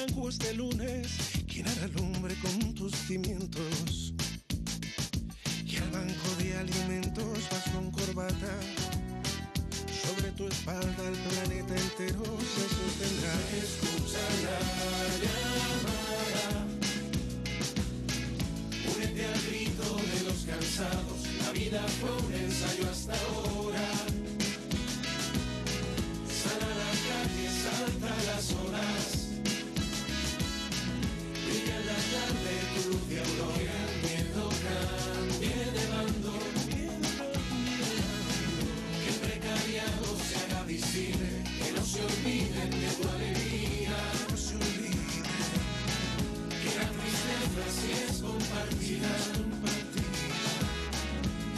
blanco este lunes, ¿quién hará lumbre con tus cimientos? Y al banco de alimentos vas con corbata. Sobre tu espalda el planeta entero se sostendrá. Escucha la llamada, únete al grito de los cansados. La vida fue un ensayo hasta ahora. Sal a la calle, salta las horas. Brilla en la tarde tu luz de aurora. El miedo cambie de bando, que el precariado se haga visible, que no se olviden de tu alegría, no se olviden que la tristeza si es compartida,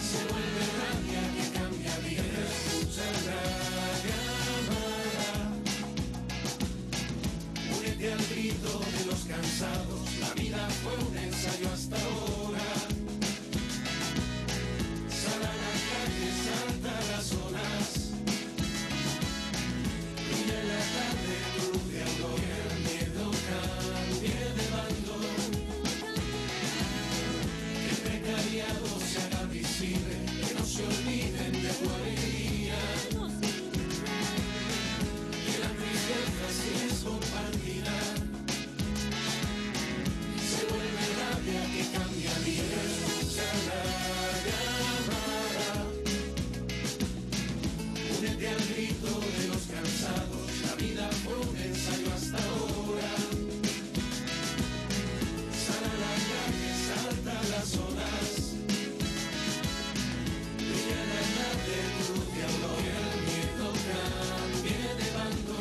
se vuelve rabia que cambia vida. Escucha la llamada, únete al grito de los cansados. La vida fue un ensayo hasta ahora. Sal a la calle, salta las olas. Brilla en la tarde tu luz de aurora. El miedo cambie de bando, que el precariado se haga visible, que no se olviden de tu alegría, que la tristeza si es compartida se vuelve rabia que cambia vida. Escucha la llamada, únete al grito de los cansados. La vida fue un ensayo hasta ahora. Sal a la calle, salta las olas. Brilla en la tarde tu luz de aurora. El miedo cambie de bando,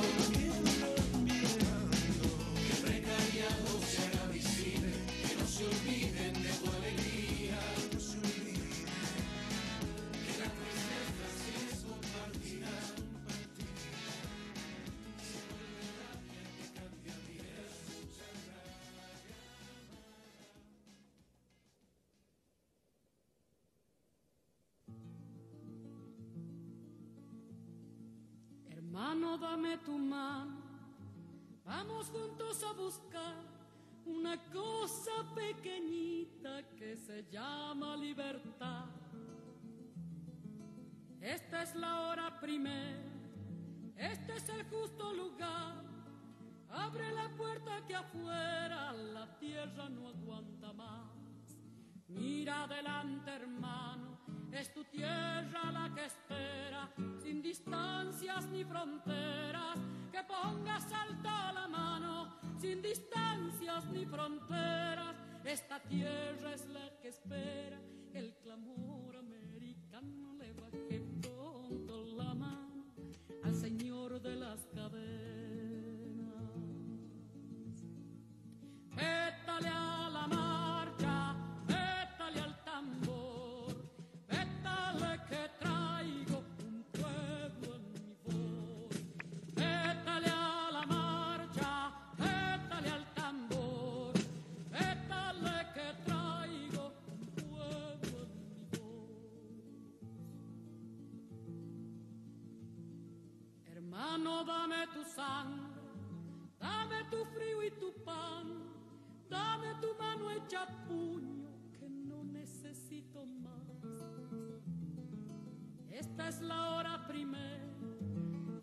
que el precariado se haga visible, que no se olviden de tu alegría, no se olviden que la tristeza si es compartida, se vuelve rabia que cambia vida. Escucha la Hermano, dame tu mano, vamos juntos a buscar una cosa pequeñita que se llama libertad. Esta es la hora primera, este es el justo lugar. Abre la puerta que afuera la tierra no aguanta más. Mira adelante, hermano, es tu tierra la que espera, sin distancias ni fronteras, que pongas alta la mano, sin distancias ni fronteras. Esta tierra es la que espera, el clamor americano le baje pronto la mano al señor de las cadenas. Vétale a la marcha, vétale al tambor, vétale que traigo un pueblo en mi voz. Vétale a la marcha, vétale al tambor, vétale que traigo un pueblo en mi voz. Hermano, dame tu sangre, dame tu frío y tu pan. Dame tu mano hecha puño, que no necesito más. Esta es la hora primera,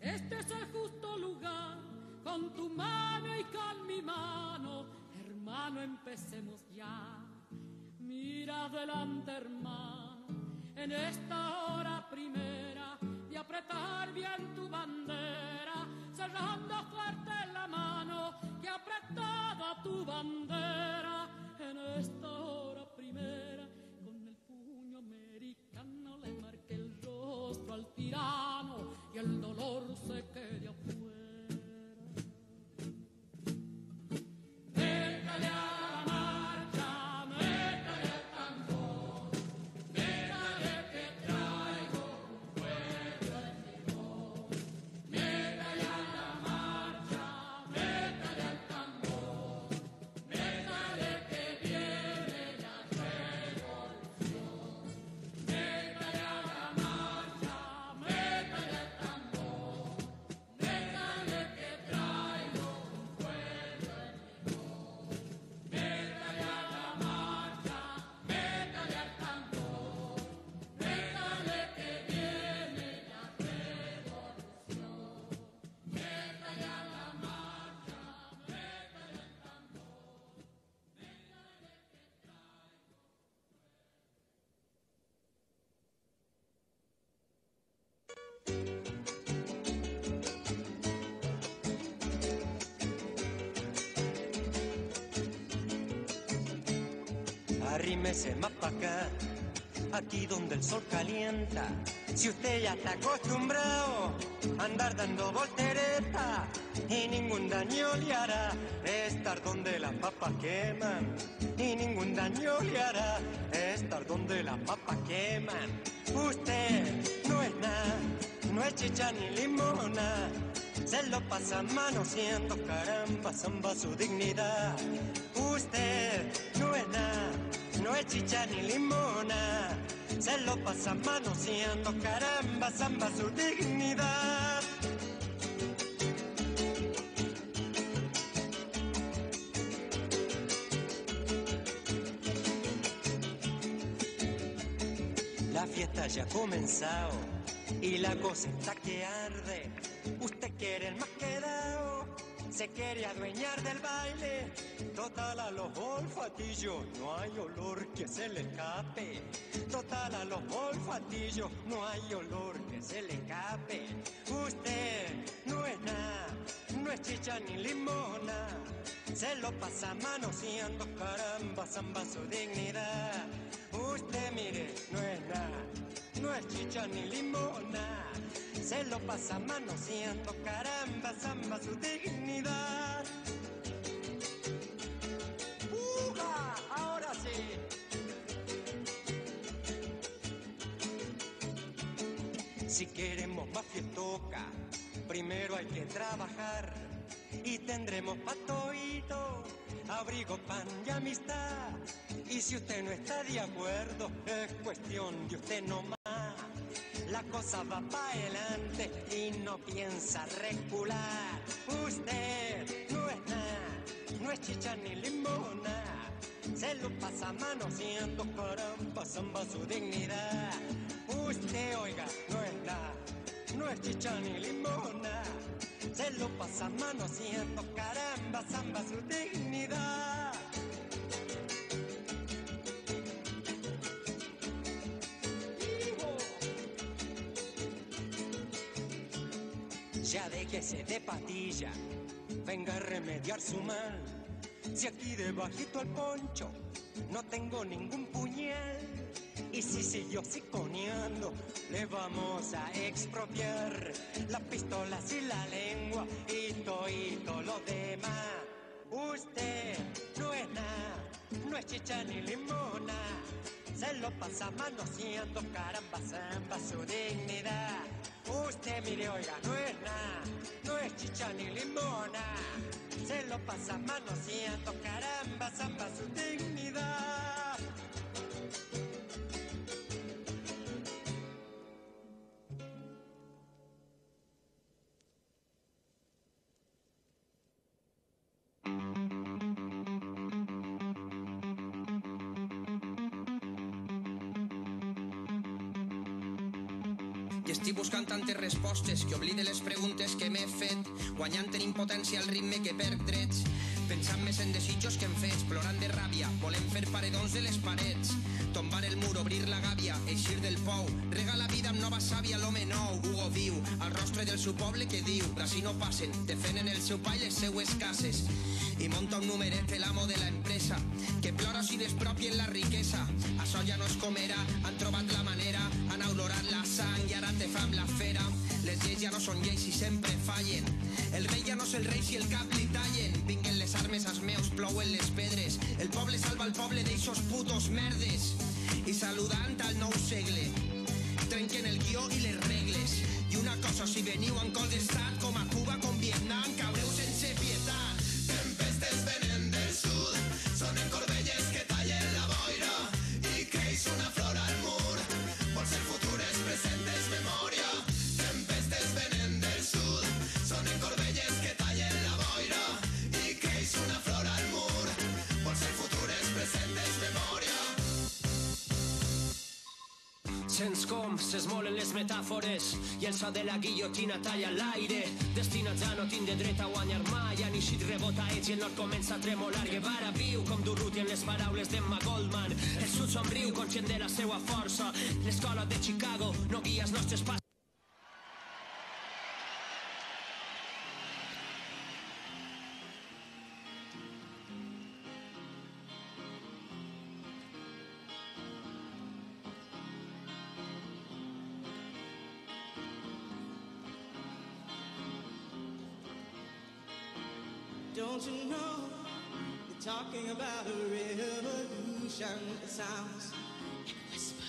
este es el justo lugar. Con tu mano y con mi mano, hermano, empecemos ya. Mira adelante, hermano, en esta hora primera, de apretar bien tu bandera, cerrando fuerte la mano que ha apretado tu bandera. En esta hora primera, con el puño americano le marque el rostro al tirano y el dolor se quede afuera. Vétale a la marcha, métale al tambor, vétale que traigo un pueblo en mi voz. Métale a la marcha, métale Arrímese más pa' acá, aquí donde el sol calienta. Si usted ya está acostumbrado a andar dando volteretas y ningún daño le hará estar donde las papas queman. Y ningún daño le hará estar donde las papas queman. Usted no es nada, no es chicha ni limona. Se lo pasa manoseando, caramba, zamba su dignidad. Usted no es nada, no es chicha ni limona. Se lo pasa manoseando, caramba, zamba su dignidad. La fiesta ya ha comenzado y la cosa está que arde. Usted quiere el más quedado, se quiere adueñar del baile. Total a los olfatillos, no hay olor que se le escape. Total a los olfatillos, no hay olor que se le escape. Usted no es nada, no es chicha ni limona. Se lo pasa manoseando, caramba, zamba su dignidad. Usted mire, no es nada, no es chicha ni limona. Se lo pasa manoseando, caramba, zamba su dignidad. ¡Uja! Ahora sí. Si queremos más fiestoca, primero hay que trabajar. Y tendremos patoito, abrigo, pan y amistad. Y si usted no está de acuerdo, es cuestión de usted nomás. La cosa va para adelante y no piensa recular. Usted no es nada, no es chicha ni limona. Se lo pasa manoseando, caramba, zamba su dignidad. Usted, oiga, no es nada, no es chicha ni limona. Se lo pasa manoseando, caramba, zamba su dignidad. Ya déjese de patilla, venga a remediar su mal. Si aquí debajito el poncho no tengo ningún puñal. Y si siguió siconeando, le vamos a expropiar las pistolas y la lengua y todo lo demás. Usted no es nada, no es chicha ni limona. Se lo pasa manoseando, caramba, zamba su dignidad. Usted mire, oiga, no es nada, no es chicha ni limona. Se lo pasa manoseando, caramba, zamba su dignidad. Estic buscant tantes respostes que oblide les preguntes que m'he fet, guanyant en impotència el ritme que perc drets, pensant més en desitjos que en fets, plorant de ràbia, volem fer paredons de les parets, tombar el mur, obrir la gàbia, eixir del pou, rega la vida amb nova sàvia, l'home nou, Hugo viu, al rostre del seu poble que diu, d'ací no passen, defenen el seu pa i les seues cases, i monta un numeret l'amo de la empresa, que plora si despropien la riquesa, això ja no es comerà, han trobat la manera, han olorat la sang i ara te fa amb la fera, les lleis ja no són lleis i sempre fallen, el rei ja no és el rei si el cap li tallen, vinguen les armes als meus, plouen les pedres, el poble salva el poble d'eixos putos merdes, i saludant al nou segle, trenquen el guió i les regles, i una cosa, si veniu en col d'estat, com a Cuba, com Vietnam, cabreu sense pietat. Tempestes venen del sud, sonen corbelles que tallen la boira, i creix una flor al mur, por ser futures, presentes, memòria. Tempestes venen del sud, sonen corbelles que tallen la boira, i creix una flor al mur, por ser futures, presentes, memòria. Sents com s'esmolen les metàfores i el so de la guillotina talla l'aire. Destinats a no tindre dret a guanyar mai. Han eixit rebotaets i el nord comença a tremolar. Guevara viu com Durruti en les paraules d'Emma Goldman. El sud somriu conscient de la seua força. L'escola de Chicago no guia els nostres passos. Don't you know they're talking about a revolution? It sounds like a whisper.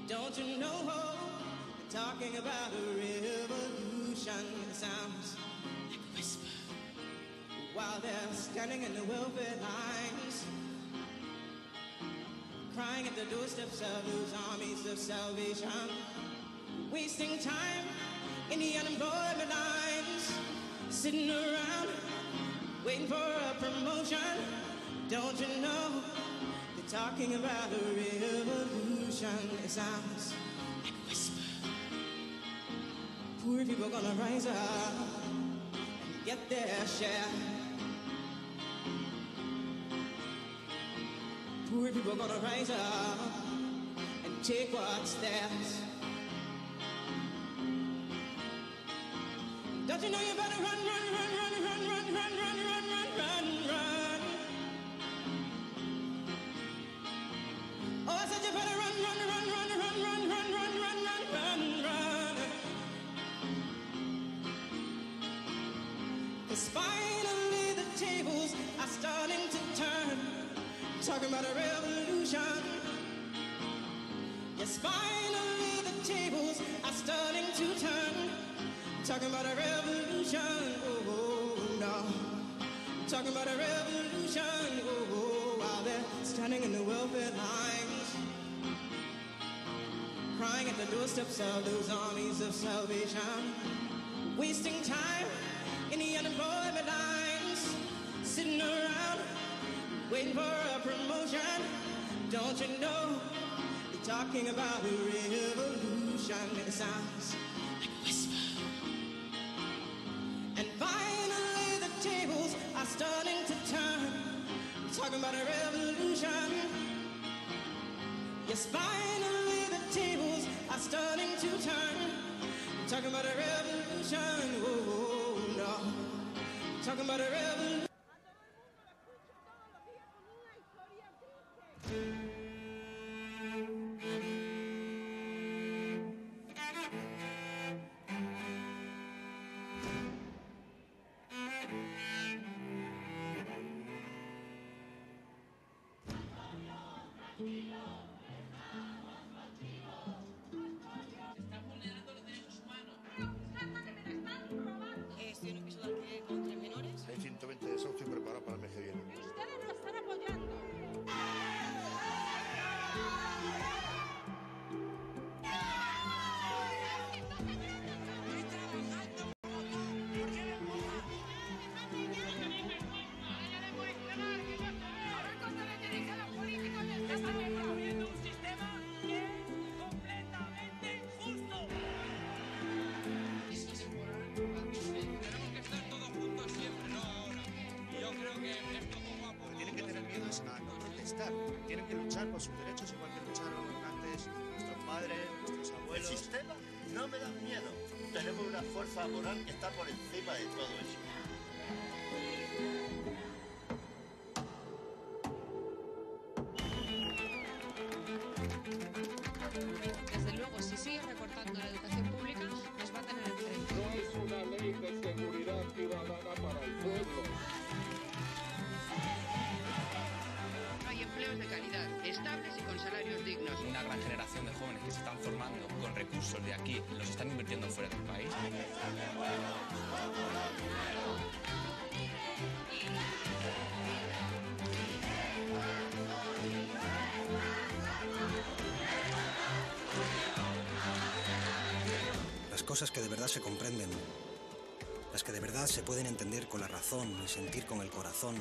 Don't you know they're talking about a revolution? It sounds like a whisper. While they're standing in the welfare lines, crying at the doorsteps of those armies of salvation, wasting time in the unemployment lines, sitting around waiting for a promotion. Don't you know they're talking about a revolution? It sounds like a whisper. Poor people gonna rise up and get their share. Poor people gonna rise up and take what's theirs. Don't you know you better run, run, run, run, run, run, run, run, run, run, run, run. Oh, I said you better run, run, run, run, run, run, run, run, run, run, run, run. 'Cause finally the tables are starting to turn. Talking about a revolution. Yes, finally the tables are starting to turn. Talking about a revolution. Oh, no. Talking about a revolution. Oh, while they're standing in the welfare lines, crying at the doorsteps of those armies of salvation, wasting time in the unemployment lines, sitting around waiting for a promotion. Don't you know they're talking about a revolution? It sounds like a whisper. And finally the tables are starting to turn. Talking about a revolution. Yes, finally the tables are starting to turn. Talking about a revolution. Oh, no. Talking about a revolution. Estoy en un piso de alquiler con 3 menores. Hay 120 de desahucio preparado para el mes que viene. Ustedes no están apoyando. Tienen que luchar por sus derechos igual que lucharon antes nuestros padres, nuestros abuelos. El sistema no me da miedo. Tenemos una fuerza moral que está por encima de todo eso. Desde luego, si sigue recortando la educación pública, nos va a tener enfrente. No es una ley de seguridad ciudadana para el pueblo. Hay empleos de calidad, estables y con salarios dignos. Una gran generación de jóvenes que se están formando con recursos de aquí, los están invirtiendo fuera del país. Las cosas que de verdad se comprenden, las que de verdad se pueden entender con la razón y sentir con el corazón,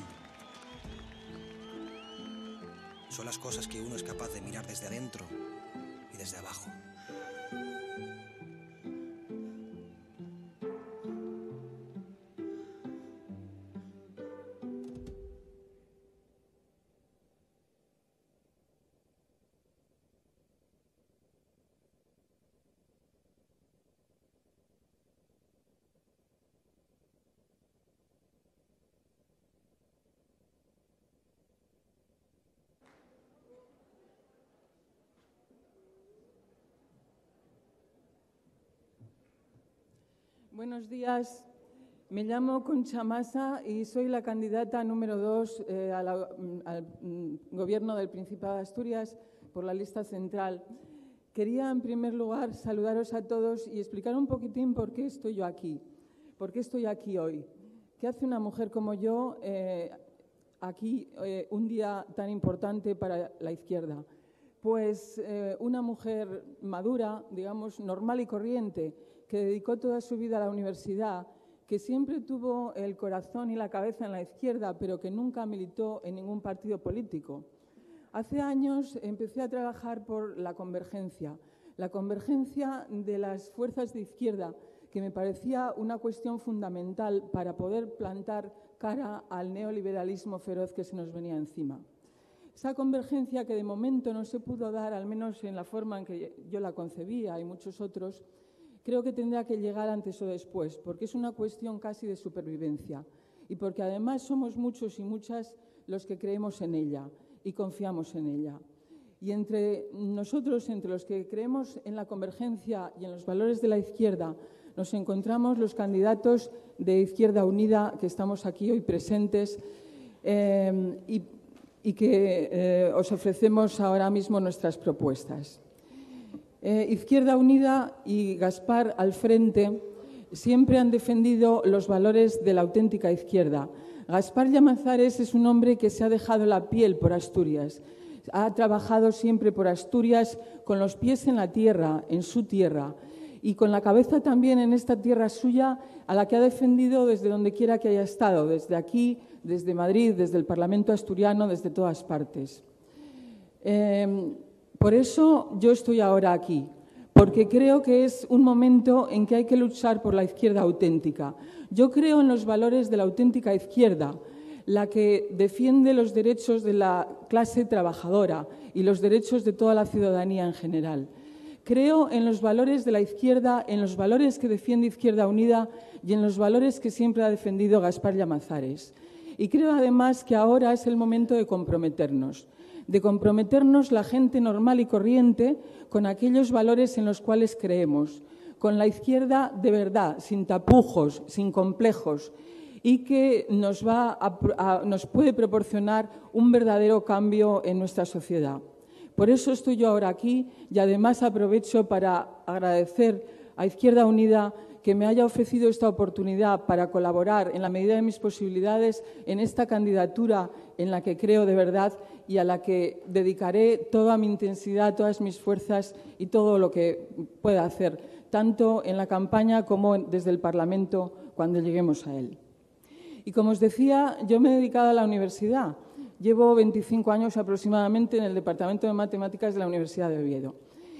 son las cosas que uno es capaz de mirar desde adentro y desde abajo. Buenos días. Me llamo Concha Massa y soy la candidata número 2 al Gobierno del Principado de Asturias por la lista central. Quería, en primer lugar, saludaros a todos y explicar un poquitín por qué estoy yo aquí. ¿Por qué estoy aquí hoy? ¿Qué hace una mujer como yo aquí un día tan importante para la izquierda? Pues una mujer madura, digamos, normal y corriente, que dedicó toda su vida a la universidad, que siempre tuvo el corazón y la cabeza en la izquierda, pero que nunca militó en ningún partido político. Hace años empecé a trabajar por la convergencia de las fuerzas de izquierda, que me parecía una cuestión fundamental para poder plantar cara al neoliberalismo feroz que se nos venía encima. Esa convergencia que de momento no se pudo dar, al menos en la forma en que yo la concebía y muchos otros, creo que tendrá que llegar antes o después, porque es una cuestión casi de supervivencia y porque además somos muchos y muchas los que creemos en ella y confiamos en ella. Y entre nosotros, entre los que creemos en la convergencia y en los valores de la izquierda, nos encontramos los candidatos de Izquierda Unida que estamos aquí hoy presentes y que os ofrecemos ahora mismo nuestras propuestas. Izquierda Unida y Gaspar al frente siempre han defendido los valores de la auténtica izquierda. Gaspar Llamazares es un hombre que se ha dejado la piel por Asturias. Ha trabajado siempre por Asturias con los pies en la tierra, en su tierra, y con la cabeza también en esta tierra suya, a la que ha defendido desde donde quiera que haya estado, desde aquí, desde Madrid, desde el Parlamento asturiano, desde todas partes. Por eso yo estoy ahora aquí, porque creo que es un momento en que hay que luchar por la izquierda auténtica. Yo creo en los valores de la auténtica izquierda, la que defiende los derechos de la clase trabajadora y los derechos de toda la ciudadanía en general. Creo en los valores de la izquierda, en los valores que defiende Izquierda Unida y en los valores que siempre ha defendido Gaspar Llamazares. Y creo además que ahora es el momento de comprometernos la gente normal y corriente con aquellos valores en los cuales creemos, con la izquierda de verdad, sin tapujos, sin complejos, y que nos puede proporcionar un verdadero cambio en nuestra sociedad. Por eso estoy yo ahora aquí y además aprovecho para agradecer a Izquierda Unida que me haya ofrecido esta oportunidad para colaborar en la medida de mis posibilidades en esta candidatura en la que creo de verdad y a la que dedicaré toda mi intensidad, todas mis fuerzas y todo lo que pueda hacer, tanto en la campaña como desde el Parlamento cuando lleguemos a él. Y como os decía, yo me he dedicado a la universidad. Llevo 25 años aproximadamente en el Departamento de Matemáticas de la Universidad de Oviedo.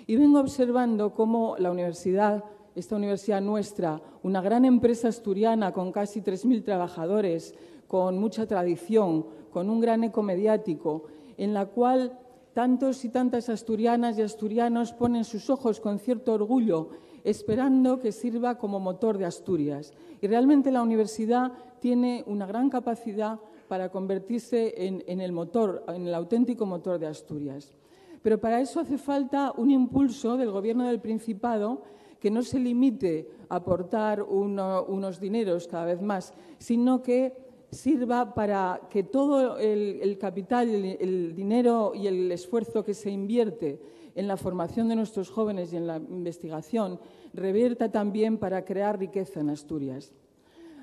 Y vengo observando cómo la universidad, esta universidad nuestra, una gran empresa asturiana con casi 3.000 trabajadores, con mucha tradición, con un gran eco mediático, en la cual tantos y tantas asturianas y asturianos ponen sus ojos con cierto orgullo, esperando que sirva como motor de Asturias. Y realmente la universidad tiene una gran capacidad para convertirse en el motor, en el auténtico motor de Asturias. Pero para eso hace falta un impulso del Gobierno del Principado que no se limite a aportar unos dineros cada vez más, sino que sirva para que todo el capital, el dinero y el esfuerzo que se invierte en la formación de nuestros jóvenes y en la investigación revierta también para crear riqueza en Asturias.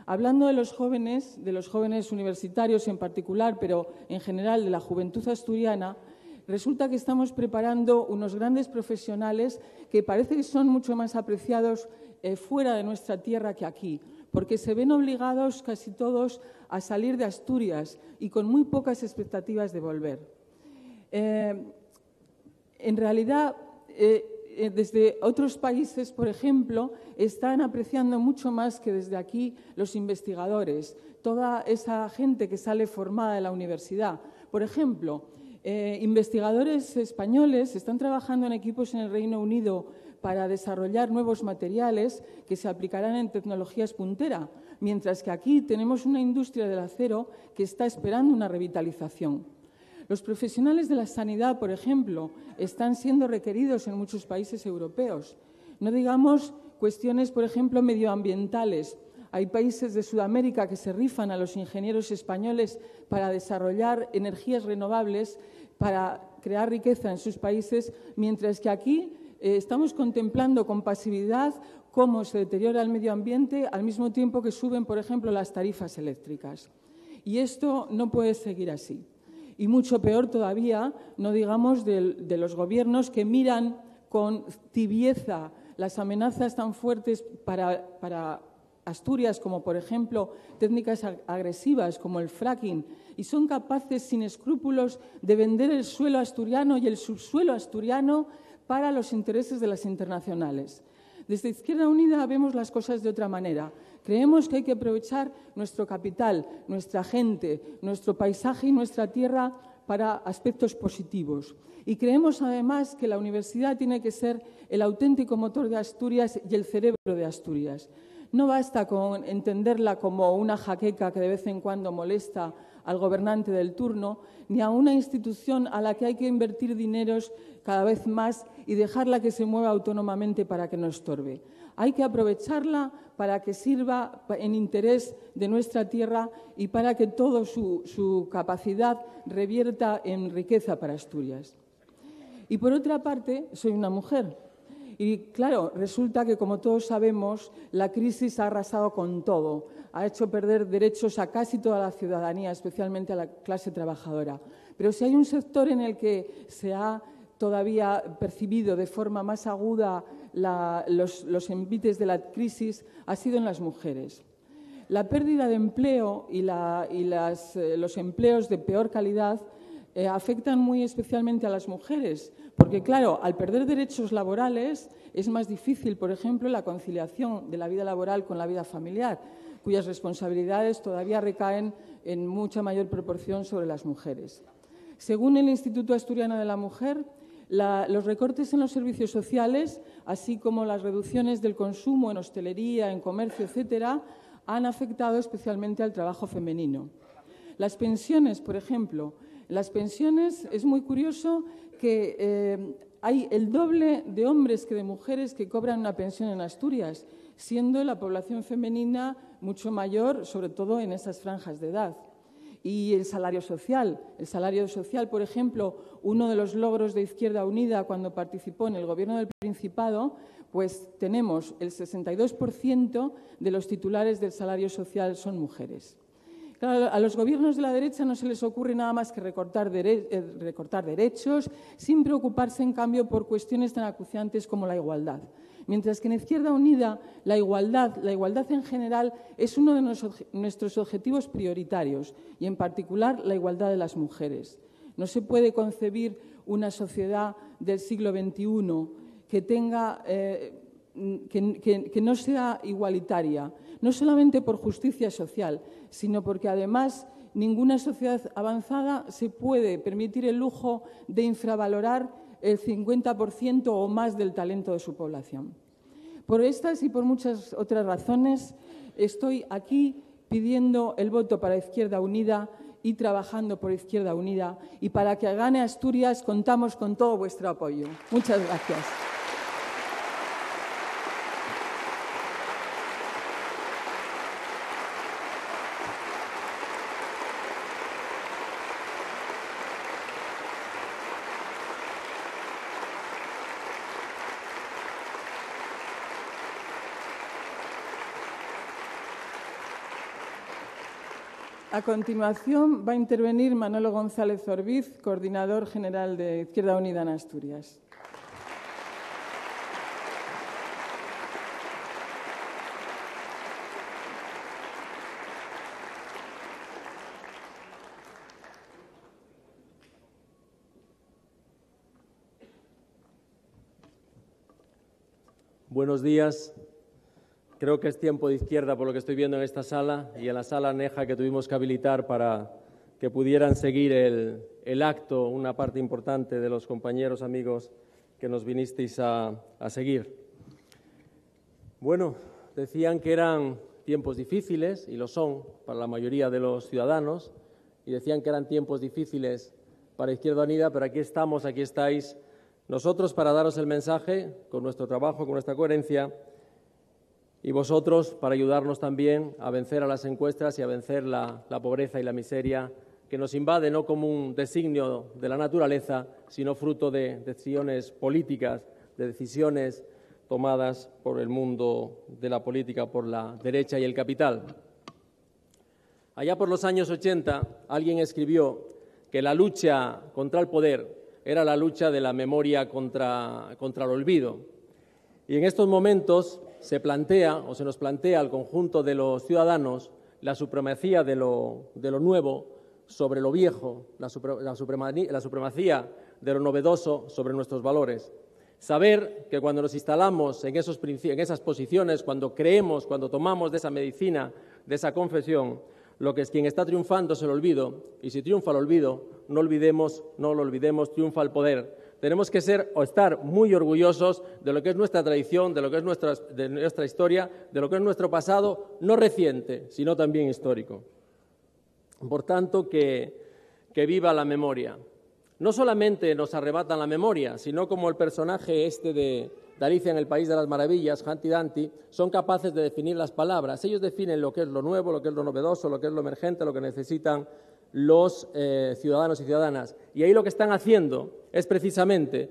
Hablando de los jóvenes universitarios en particular, pero en general de la juventud asturiana, resulta que estamos preparando unos grandes profesionales que parece que son mucho más apreciados fuera de nuestra tierra que aquí, porque se ven obligados casi todos a salir de Asturias y con muy pocas expectativas de volver. En realidad, desde otros países, por ejemplo, están apreciando mucho más que desde aquí los investigadores, toda esa gente que sale formada de la universidad. Por ejemplo, investigadores españoles están trabajando en equipos en el Reino Unido para desarrollar nuevos materiales que se aplicarán en tecnologías punteras, mientras que aquí tenemos una industria del acero que está esperando una revitalización. Los profesionales de la sanidad, por ejemplo, están siendo requeridos en muchos países europeos. No digamos cuestiones, por ejemplo, medioambientales. Hay países de Sudamérica que se rifan a los ingenieros españoles para desarrollar energías renovables, para crear riqueza en sus países, mientras que aquí estamos contemplando con pasividad cómo se deteriora el medio ambiente al mismo tiempo que suben, por ejemplo, las tarifas eléctricas. Y esto no puede seguir así. Y mucho peor todavía, no digamos de los gobiernos que miran con tibieza las amenazas tan fuertes para Asturias, como por ejemplo técnicas agresivas como el fracking, y son capaces sin escrúpulos de vender el suelo asturiano y el subsuelo asturiano para los intereses de las internacionales. Desde Izquierda Unida vemos las cosas de otra manera. Creemos que hay que aprovechar nuestro capital, nuestra gente, nuestro paisaje y nuestra tierra para aspectos positivos. Y creemos además que la universidad tiene que ser el auténtico motor de Asturias y el cerebro de Asturias. No basta con entenderla como una jaqueca que de vez en cuando molesta al gobernante del turno, ni a una institución a la que hay que invertir dineros cada vez más y dejarla que se mueva autónomamente para que no estorbe. Hay que aprovecharla para que sirva en interés de nuestra tierra y para que toda su capacidad revierta en riqueza para Asturias. Y por otra parte, soy una mujer. Y claro, resulta que, como todos sabemos, la crisis ha arrasado con todo. Ha hecho perder derechos a casi toda la ciudadanía, especialmente a la clase trabajadora. Pero si hay un sector en el que se ha todavía percibido de forma más aguda los envites de la crisis, ha sido en las mujeres. La pérdida de empleo y los empleos de peor calidad afectan muy especialmente a las mujeres, porque, claro, al perder derechos laborales es más difícil, por ejemplo, la conciliación de la vida laboral con la vida familiar, cuyas responsabilidades todavía recaen en mucha mayor proporción sobre las mujeres. Según el Instituto Asturiano de la Mujer, los recortes en los servicios sociales, así como las reducciones del consumo en hostelería, en comercio, etcétera, han afectado especialmente al trabajo femenino. Las pensiones, por ejemplo. Las pensiones, es muy curioso que hay el doble de hombres que de mujeres que cobran una pensión en Asturias, siendo la población femenina mucho mayor, sobre todo en esas franjas de edad. Y el salario social, por ejemplo, uno de los logros de Izquierda Unida cuando participó en el Gobierno del Principado, pues tenemos el 62% de los titulares del salario social son mujeres. Claro, a los gobiernos de la derecha no se les ocurre nada más que recortar derechos, sin preocuparse, en cambio, por cuestiones tan acuciantes como la igualdad. Mientras que en Izquierda Unida la igualdad en general es uno de nuestros objetivos prioritarios y, en particular, la igualdad de las mujeres. No se puede concebir una sociedad del siglo XXI que no sea igualitaria, no solamente por justicia social, sino porque además ninguna sociedad avanzada se puede permitir el lujo de infravalorar el 50% o más del talento de su población. Por estas y por muchas otras razones estoy aquí pidiendo el voto para Izquierda Unida y trabajando por Izquierda Unida, y para que gane Asturias contamos con todo vuestro apoyo. Muchas gracias. A continuación va a intervenir Manolo González Orbiz, coordinador general de Izquierda Unida en Asturias. Buenos días. Creo que es tiempo de izquierda por lo que estoy viendo en esta sala y en la sala aneja que tuvimos que habilitar para que pudieran seguir el acto, una parte importante de los compañeros, amigos que nos vinisteis a seguir. Bueno, decían que eran tiempos difíciles, y lo son para la mayoría de los ciudadanos, y decían que eran tiempos difíciles para Izquierda Unida, pero aquí estamos, aquí estáis nosotros para daros el mensaje, con nuestro trabajo, con nuestra coherencia, y vosotros para ayudarnos también a vencer a las encuestas y a vencer la pobreza y la miseria que nos invade no como un designio de la naturaleza, sino fruto de decisiones políticas, de decisiones tomadas por el mundo de la política, por la derecha y el capital. Allá por los años 80, alguien escribió que la lucha contra el poder era la lucha de la memoria contra el olvido. Y en estos momentos se plantea, o se nos plantea al conjunto de los ciudadanos, la supremacía de lo nuevo sobre lo viejo, la supremacía de lo novedoso sobre nuestros valores. Saber que cuando nos instalamos en esas posiciones, cuando creemos, cuando tomamos de esa medicina, de esa confesión, quien está triunfando es el olvido, y si triunfa el olvido, no lo olvidemos, triunfa el poder. Tenemos que ser o estar muy orgullosos de lo que es nuestra tradición, de lo que es nuestra historia, de lo que es nuestro pasado, no reciente, sino también histórico. Por tanto, que viva la memoria. No solamente nos arrebatan la memoria, sino como el personaje de Alicia en el País de las Maravillas, Humpty Dumpty, son capaces de definir las palabras. Ellos definen lo que es lo nuevo, lo que es lo novedoso, lo que es lo emergente, lo que necesitan los ciudadanos y ciudadanas. Y ahí lo que están haciendo es precisamente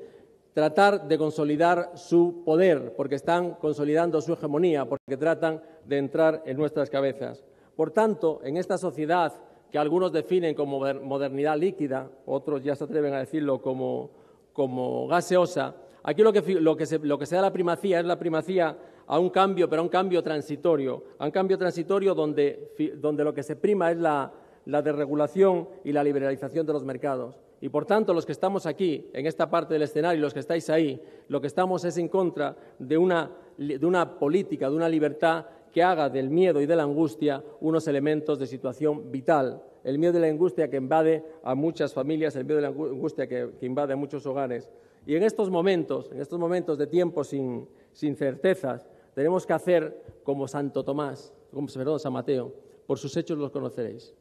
tratar de consolidar su poder, porque están consolidando su hegemonía, porque tratan de entrar en nuestras cabezas. Por tanto, en esta sociedad que algunos definen como modernidad líquida, otros ya se atreven a decirlo como gaseosa, aquí lo que se da la primacía es la primacía a un cambio, pero a un cambio transitorio, donde lo que se prima es la desregulación y la liberalización de los mercados. Y, por tanto, los que estamos aquí, en esta parte del escenario, y los que estáis ahí, lo que estamos es en contra de una política, de una libertad que haga del miedo y de la angustia unos elementos de situación vital. El miedo y la angustia que invade a muchas familias, el miedo y la angustia que invade a muchos hogares. Y en estos momentos de tiempo sin certezas, tenemos que hacer como San Mateo, por sus hechos los conoceréis.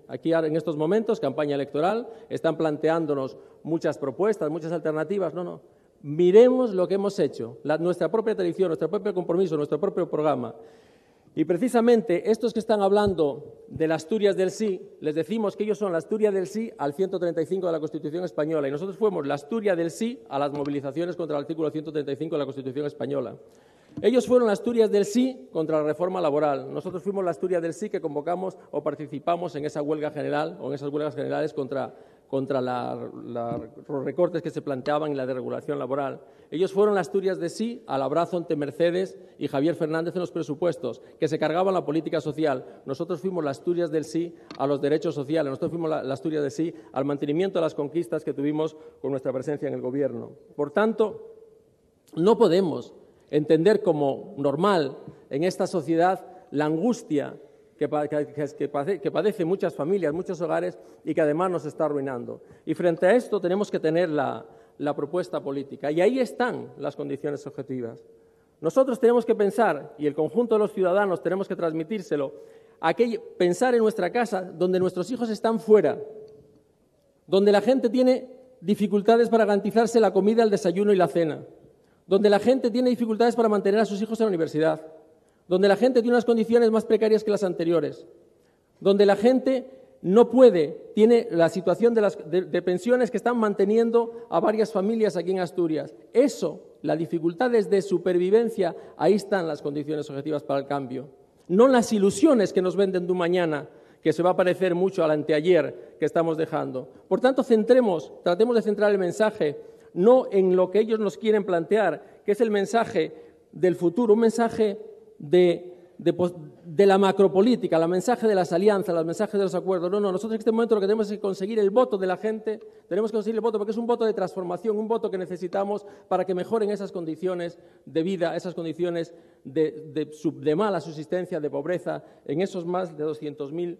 Aquí en estos momentos, campaña electoral, están planteándonos muchas propuestas, muchas alternativas. No. Miremos lo que hemos hecho, nuestra propia tradición, nuestro propio compromiso, nuestro propio programa. Y precisamente estos que están hablando de la Asturias del sí, les decimos que ellos son la Asturias del sí al 135 de la Constitución española, y nosotros fuimos la Asturias del sí a las movilizaciones contra el artículo 135 de la Constitución española. Ellos fueron la Asturias del sí contra la reforma laboral. Nosotros fuimos la Asturias del sí que convocamos o participamos en esa huelga general o en esas huelgas generales contra los recortes que se planteaban y la desregulación laboral. Ellos fueron la Asturias de sí al abrazo ante Mercedes y Javier Fernández en los presupuestos, que se cargaban la política social. Nosotros fuimos la Asturias del sí a los derechos sociales. Nosotros fuimos la Asturias del sí al mantenimiento de las conquistas que tuvimos con nuestra presencia en el gobierno. Por tanto, no podemos entender como normal en esta sociedad la angustia que padecen muchas familias, muchos hogares, y que además nos está arruinando. Y frente a esto tenemos que tener la propuesta política, y ahí están las condiciones objetivas. Nosotros tenemos que pensar, y el conjunto de los ciudadanos tenemos que transmitírselo, pensar en nuestra casa donde nuestros hijos están fuera, donde la gente tiene dificultades para garantizarse la comida, el desayuno y la cena, donde la gente tiene dificultades para mantener a sus hijos en la universidad, donde la gente tiene unas condiciones más precarias que las anteriores, donde la gente no tiene la situación de pensiones que están manteniendo a varias familias aquí en Asturias. Las dificultades de supervivencia, ahí están las condiciones objetivas para el cambio. No las ilusiones que nos venden de un mañana, que se va a parecer mucho al anteayer que estamos dejando. Por tanto, tratemos de centrar el mensaje no en lo que ellos nos quieren plantear, que es el mensaje del futuro, un mensaje de la macropolítica, el mensaje de las alianzas, el mensaje de los acuerdos. No, nosotros en este momento lo que tenemos es conseguir el voto de la gente, tenemos que conseguir el voto porque es un voto de transformación, un voto que necesitamos para que mejoren esas condiciones de vida, esas condiciones de mala subsistencia, de pobreza, en esos más de 200.000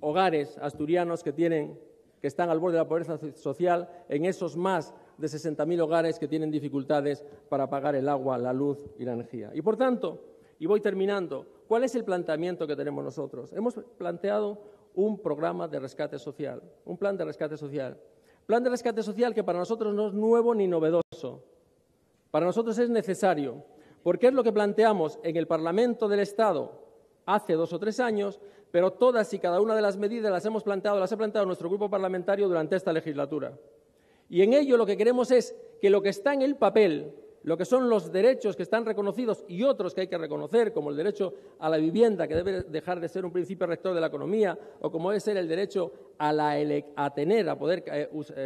hogares asturianos que están al borde de la pobreza social, en esos más de 60.000 hogares que tienen dificultades para pagar el agua, la luz y la energía. Y por tanto, y voy terminando, ¿cuál es el planteamiento que tenemos nosotros? Hemos planteado un programa de rescate social, un plan de rescate social. Plan de rescate social que para nosotros no es nuevo ni novedoso. Para nosotros es necesario, porque es lo que planteamos en el Parlamento del Estado hace 2 o 3 años, pero todas y cada una de las medidas las ha planteado nuestro grupo parlamentario durante esta legislatura. Y en ello lo que queremos es que lo que está en el papel, lo que son los derechos que están reconocidos y otros que hay que reconocer, como el derecho a la vivienda, que debe dejar de ser un principio rector de la economía, o como debe ser el derecho a poder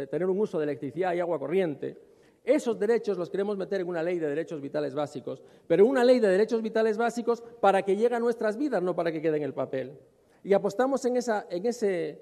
tener un uso de electricidad y agua corriente, esos derechos los queremos meter en una ley de derechos vitales básicos, pero una ley de derechos vitales básicos para que llegue a nuestras vidas, no para que quede en el papel. Y apostamos en ese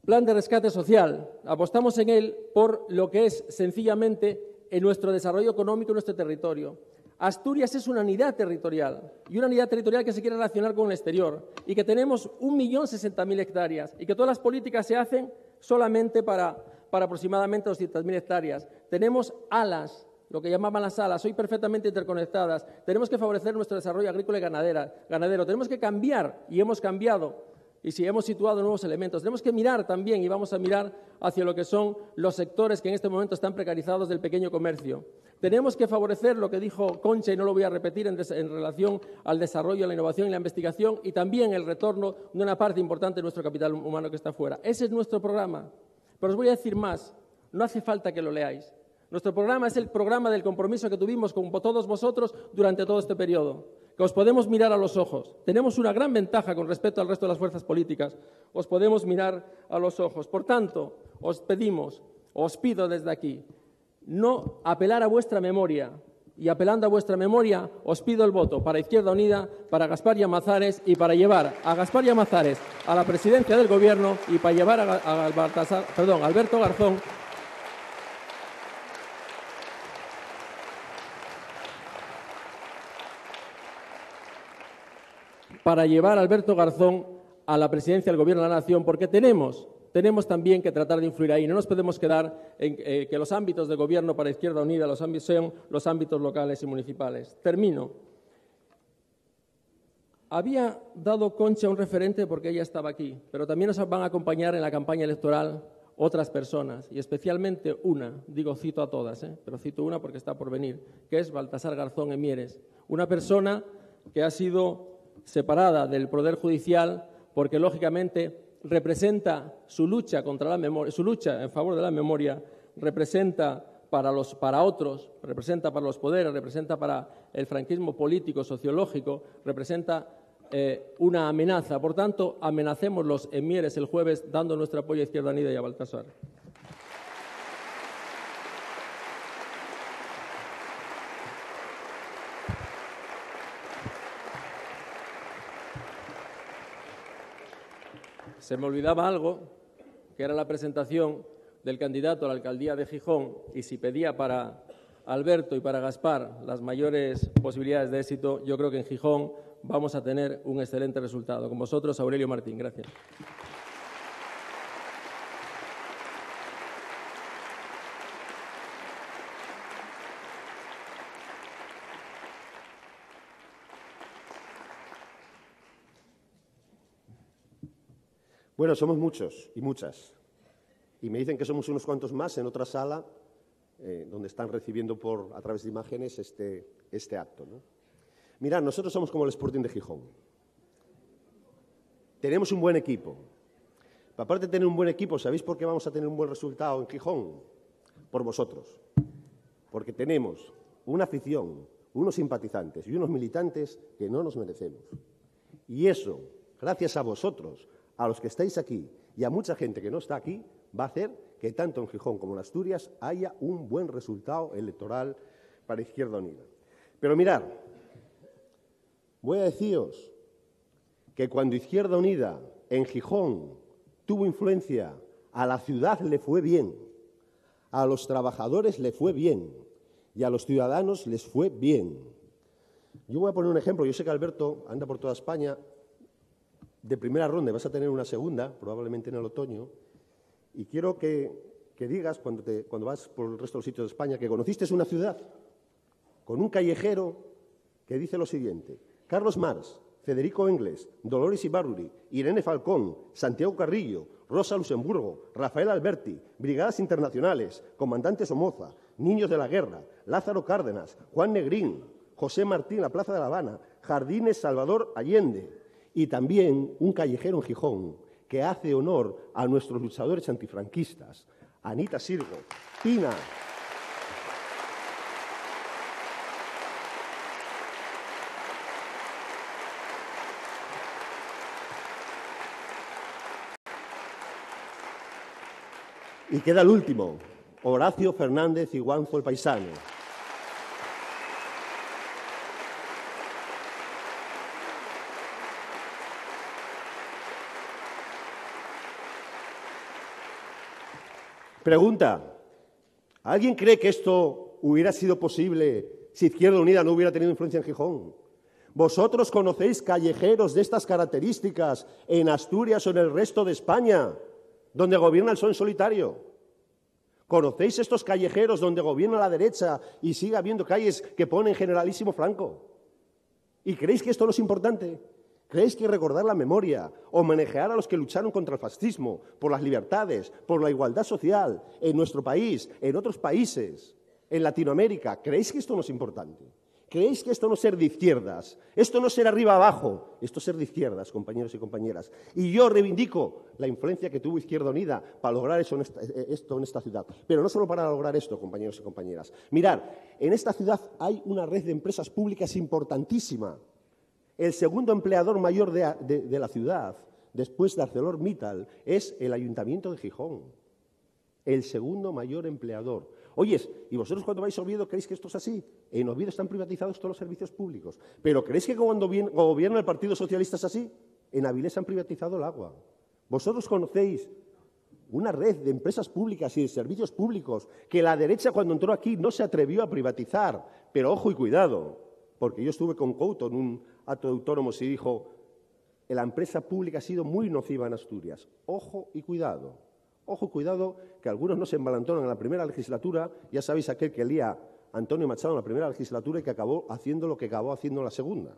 plan de rescate social, apostamos en él por lo que es sencillamente en nuestro desarrollo económico y nuestro territorio. Asturias es una unidad territorial, y una unidad territorial que se quiere relacionar con el exterior, y que tenemos 1.060.000 hectáreas, y que todas las políticas se hacen solamente para aproximadamente 200.000 hectáreas. Tenemos alas, lo que llamaban las alas, hoy perfectamente interconectadas. Tenemos que favorecer nuestro desarrollo agrícola y ganadero. Tenemos que cambiar, y hemos cambiado, y si hemos situado nuevos elementos. Tenemos que mirar también, y vamos a mirar hacia lo que son los sectores que en este momento están precarizados del pequeño comercio. Tenemos que favorecer lo que dijo Concha, y no lo voy a repetir, en relación al desarrollo, la innovación y la investigación, y también el retorno de una parte importante de nuestro capital humano que está fuera. Ese es nuestro programa. Pero os voy a decir más, no hace falta que lo leáis. Nuestro programa es el programa del compromiso que tuvimos con todos vosotros durante todo este periodo, que os podemos mirar a los ojos. Tenemos una gran ventaja con respecto al resto de las fuerzas políticas. Os podemos mirar a los ojos. Por tanto, os pido desde aquí, no apelar a vuestra memoria. Y apelando a vuestra memoria, os pido el voto para Izquierda Unida, para Gaspar Llamazares, y para llevar a Gaspar Llamazares a la presidencia del Gobierno, y para llevar a Alberto Garzón a la presidencia del Gobierno de la Nación, porque tenemos también que tratar de influir ahí. No nos podemos quedar en que los ámbitos de gobierno para Izquierda Unida sean los ámbitos locales y municipales. Termino. Había dado Concha un referente porque ella estaba aquí, pero también nos van a acompañar en la campaña electoral otras personas, y especialmente una, cito a todas, pero cito una porque está por venir, que es Baltasar Garzón en Mieres, una persona que ha sido separada del Poder Judicial porque, lógicamente, representa su lucha contra la memoria, su lucha en favor de la memoria, representa para otros, representa para los poderes, representa para el franquismo político, sociológico, representa una amenaza. Por tanto, amenacémoslos en Mieres el jueves, dando nuestro apoyo a Izquierda Unida y a Baltasar. Se me olvidaba algo, que era la presentación del candidato a la alcaldía de Gijón, y si pedía para Alberto y para Gaspar las mayores posibilidades de éxito, yo creo que en Gijón vamos a tener un excelente resultado. Con vosotros, Aurelio Martín. Gracias. Bueno, somos muchos y muchas. Y me dicen que somos unos cuantos más en otra sala donde están recibiendo a través de imágenes este acto, ¿no? Mirad, nosotros somos como el Sporting de Gijón. Tenemos un buen equipo. Pero aparte de tener un buen equipo, ¿sabéis por qué vamos a tener un buen resultado en Gijón? Por vosotros. Porque tenemos una afición, unos simpatizantes y unos militantes que no nos merecemos. Y eso, gracias a vosotros, a los que estáis aquí y a mucha gente que no está aquí, va a hacer que tanto en Gijón como en Asturias haya un buen resultado electoral para Izquierda Unida. Pero mirad, voy a deciros que cuando Izquierda Unida en Gijón tuvo influencia, a la ciudad le fue bien, a los trabajadores le fue bien y a los ciudadanos les fue bien. Yo voy a poner un ejemplo. Yo sé que Alberto anda por toda España de primera ronda, vas a tener una segunda, probablemente en el otoño, y quiero que digas, cuando vas por el resto de los sitios de España, que conociste una ciudad con un callejero que dice lo siguiente: Carlos Marx, Federico Engels, Dolores Ibarruri, Irene Falcón, Santiago Carrillo, Rosa Luxemburgo, Rafael Alberti, Brigadas Internacionales, Comandante Somoza, Niños de la Guerra, Lázaro Cárdenas, Juan Negrín, José Martín, la Plaza de La Habana, Jardines Salvador Allende y también un callejero en Gijón que hace honor a nuestros luchadores antifranquistas, Anita Sirgo, Pina. Y queda el último, Horacio Fernández y Guanzo el Paisano. Pregunta, ¿alguien cree que esto hubiera sido posible si Izquierda Unida no hubiera tenido influencia en Gijón? ¿Vosotros conocéis callejeros de estas características en Asturias o en el resto de España, donde gobierna el PSOE en solitario? ¿Conocéis estos callejeros donde gobierna la derecha y sigue habiendo calles que ponen Generalísimo Franco? ¿Y creéis que esto no es importante? ¿Creéis que recordar la memoria, homenajear a los que lucharon contra el fascismo, por las libertades, por la igualdad social, en nuestro país, en otros países, en Latinoamérica, creéis que esto no es importante? ¿Creéis que esto no es ser de izquierdas? Esto no es ser arriba abajo, esto es ser de izquierdas, compañeros y compañeras. Y yo reivindico la influencia que tuvo Izquierda Unida para lograr esto en esta ciudad. Pero no solo para lograr esto, compañeros y compañeras. Mirad, en esta ciudad hay una red de empresas públicas importantísima. El segundo empleador mayor de la ciudad, después de ArcelorMittal, es el Ayuntamiento de Gijón. El segundo mayor empleador. Oyes, ¿y vosotros cuando vais a Oviedo creéis que esto es así? En Oviedo están privatizados todos los servicios públicos. ¿Pero creéis que cuando gobierna el Partido Socialista es así? En Avilés han privatizado el agua. ¿Vosotros conocéis una red de empresas públicas y de servicios públicos que la derecha cuando entró aquí no se atrevió a privatizar? Pero ojo y cuidado, porque yo estuve con Couto en un acto de autónomos y dijo, la empresa pública ha sido muy nociva en Asturias. Ojo y cuidado. Ojo, cuidado, que algunos no se embalantonan en la primera legislatura. Ya sabéis aquel que lía Antonio Machado en la primera legislatura y que acabó haciendo lo que acabó haciendo en la segunda.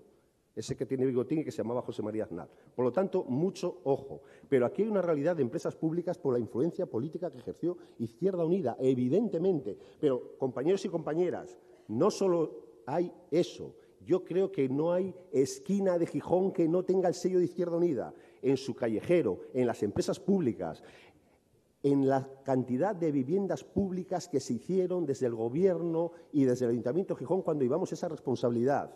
Ese que tiene bigotín y que se llamaba José María Aznar. Por lo tanto, mucho ojo. Pero aquí hay una realidad de empresas públicas por la influencia política que ejerció Izquierda Unida, evidentemente. Pero, compañeros y compañeras, no solo hay eso. Yo creo que no hay esquina de Gijón que no tenga el sello de Izquierda Unida. En su callejero, en las empresas públicas, en la cantidad de viviendas públicas que se hicieron desde el Gobierno y desde el Ayuntamiento de Gijón cuando llevamos esa responsabilidad.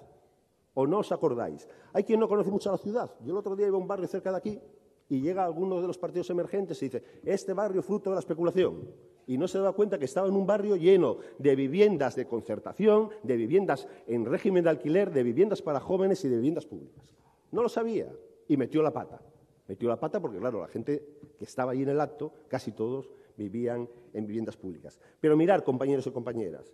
¿O no os acordáis? Hay quien no conoce mucho la ciudad. Yo el otro día iba a un barrio cerca de aquí y llega alguno de los partidos emergentes y dice, este barrio fruto de la especulación. Y no se da cuenta que estaba en un barrio lleno de viviendas de concertación, de viviendas en régimen de alquiler, de viviendas para jóvenes y de viviendas públicas. No lo sabía y metió la pata. Metió la pata porque, claro, la gente que estaba allí en el acto, casi todos vivían en viviendas públicas. Pero mirad, compañeros y compañeras,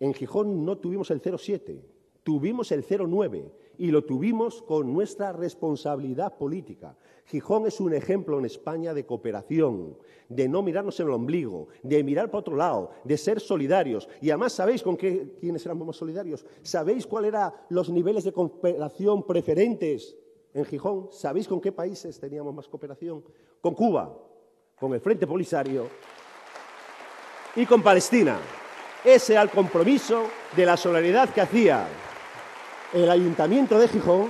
en Gijón no tuvimos el 0,7, tuvimos el 0,9 y lo tuvimos con nuestra responsabilidad política. Gijón es un ejemplo en España de cooperación, de no mirarnos en el ombligo, de mirar para otro lado, de ser solidarios. Y además, ¿sabéis con quiénes éramos más solidarios? ¿Sabéis cuáles eran los niveles de cooperación preferentes en Gijón? ¿Sabéis con qué países teníamos más cooperación? Con Cuba, con el Frente Polisario y con Palestina. Ese era el compromiso de la solidaridad que hacía el Ayuntamiento de Gijón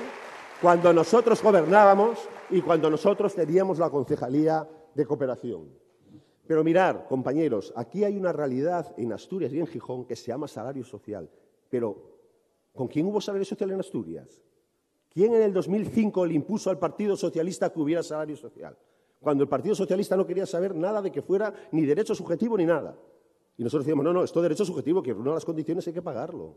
cuando nosotros gobernábamos y cuando nosotros teníamos la Concejalía de Cooperación. Pero mirad, compañeros, aquí hay una realidad en Asturias y en Gijón que se llama salario social. Pero, ¿con quién hubo salario social en Asturias? ¿Quién en el 2005 le impuso al Partido Socialista que hubiera salario social? Cuando el Partido Socialista no quería saber nada de que fuera ni derecho subjetivo ni nada. Y nosotros decíamos, no, esto es derecho subjetivo, que reúna las condiciones hay que pagarlo.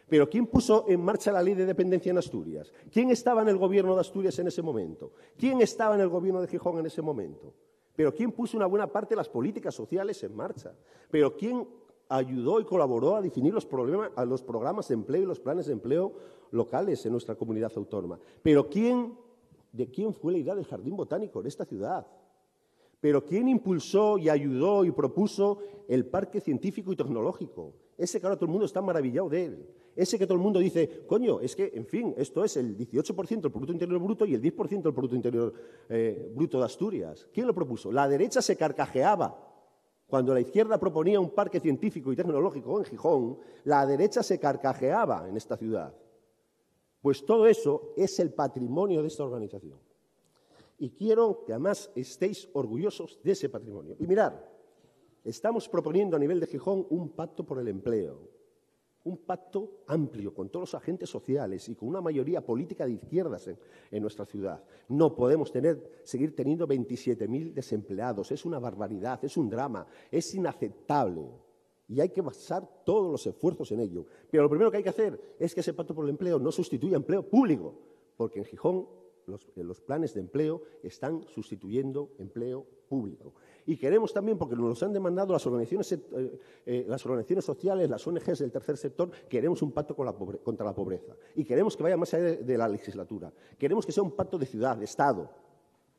Pero ¿quién puso en marcha la ley de dependencia en Asturias? ¿Quién estaba en el gobierno de Asturias en ese momento? ¿Quién estaba en el gobierno de Gijón en ese momento? ¿Pero quién puso una buena parte de las políticas sociales en marcha? ¿Pero quién ayudó y colaboró a definir los programas de empleo y los planes de empleo locales en nuestra comunidad autónoma? ¿Pero de quién fue la idea del Jardín Botánico en esta ciudad? ¿Pero quién impulsó y ayudó y propuso el Parque Científico y Tecnológico? Ese que ahora todo el mundo está maravillado de él. Ese que todo el mundo dice, coño, es que, en fin, esto es el 18% del Producto Interior Bruto y el 10% del Producto Interior Bruto de Asturias. ¿Quién lo propuso? La derecha se carcajeaba Cuando la izquierda proponía un parque científico y tecnológico en Gijón, la derecha se carcajeaba en esta ciudad. Pues todo eso es el patrimonio de esta organización. Y quiero que además estéis orgullosos de ese patrimonio. Y mirad, estamos proponiendo a nivel de Gijón un pacto por el empleo, un pacto amplio con todos los agentes sociales y con una mayoría política de izquierdas en nuestra ciudad. No podemos seguir teniendo 27.000 desempleados. Es una barbaridad, es un drama, es inaceptable. Y hay que basar todos los esfuerzos en ello. Pero lo primero que hay que hacer es que ese pacto por el empleo no sustituya empleo público, porque en Gijón los planes de empleo están sustituyendo empleo público. Y queremos también, porque nos lo han demandado las organizaciones sociales, las ONGs del tercer sector, queremos un pacto contra la pobreza. Y queremos que vaya más allá de la legislatura. Queremos que sea un pacto de ciudad, de Estado.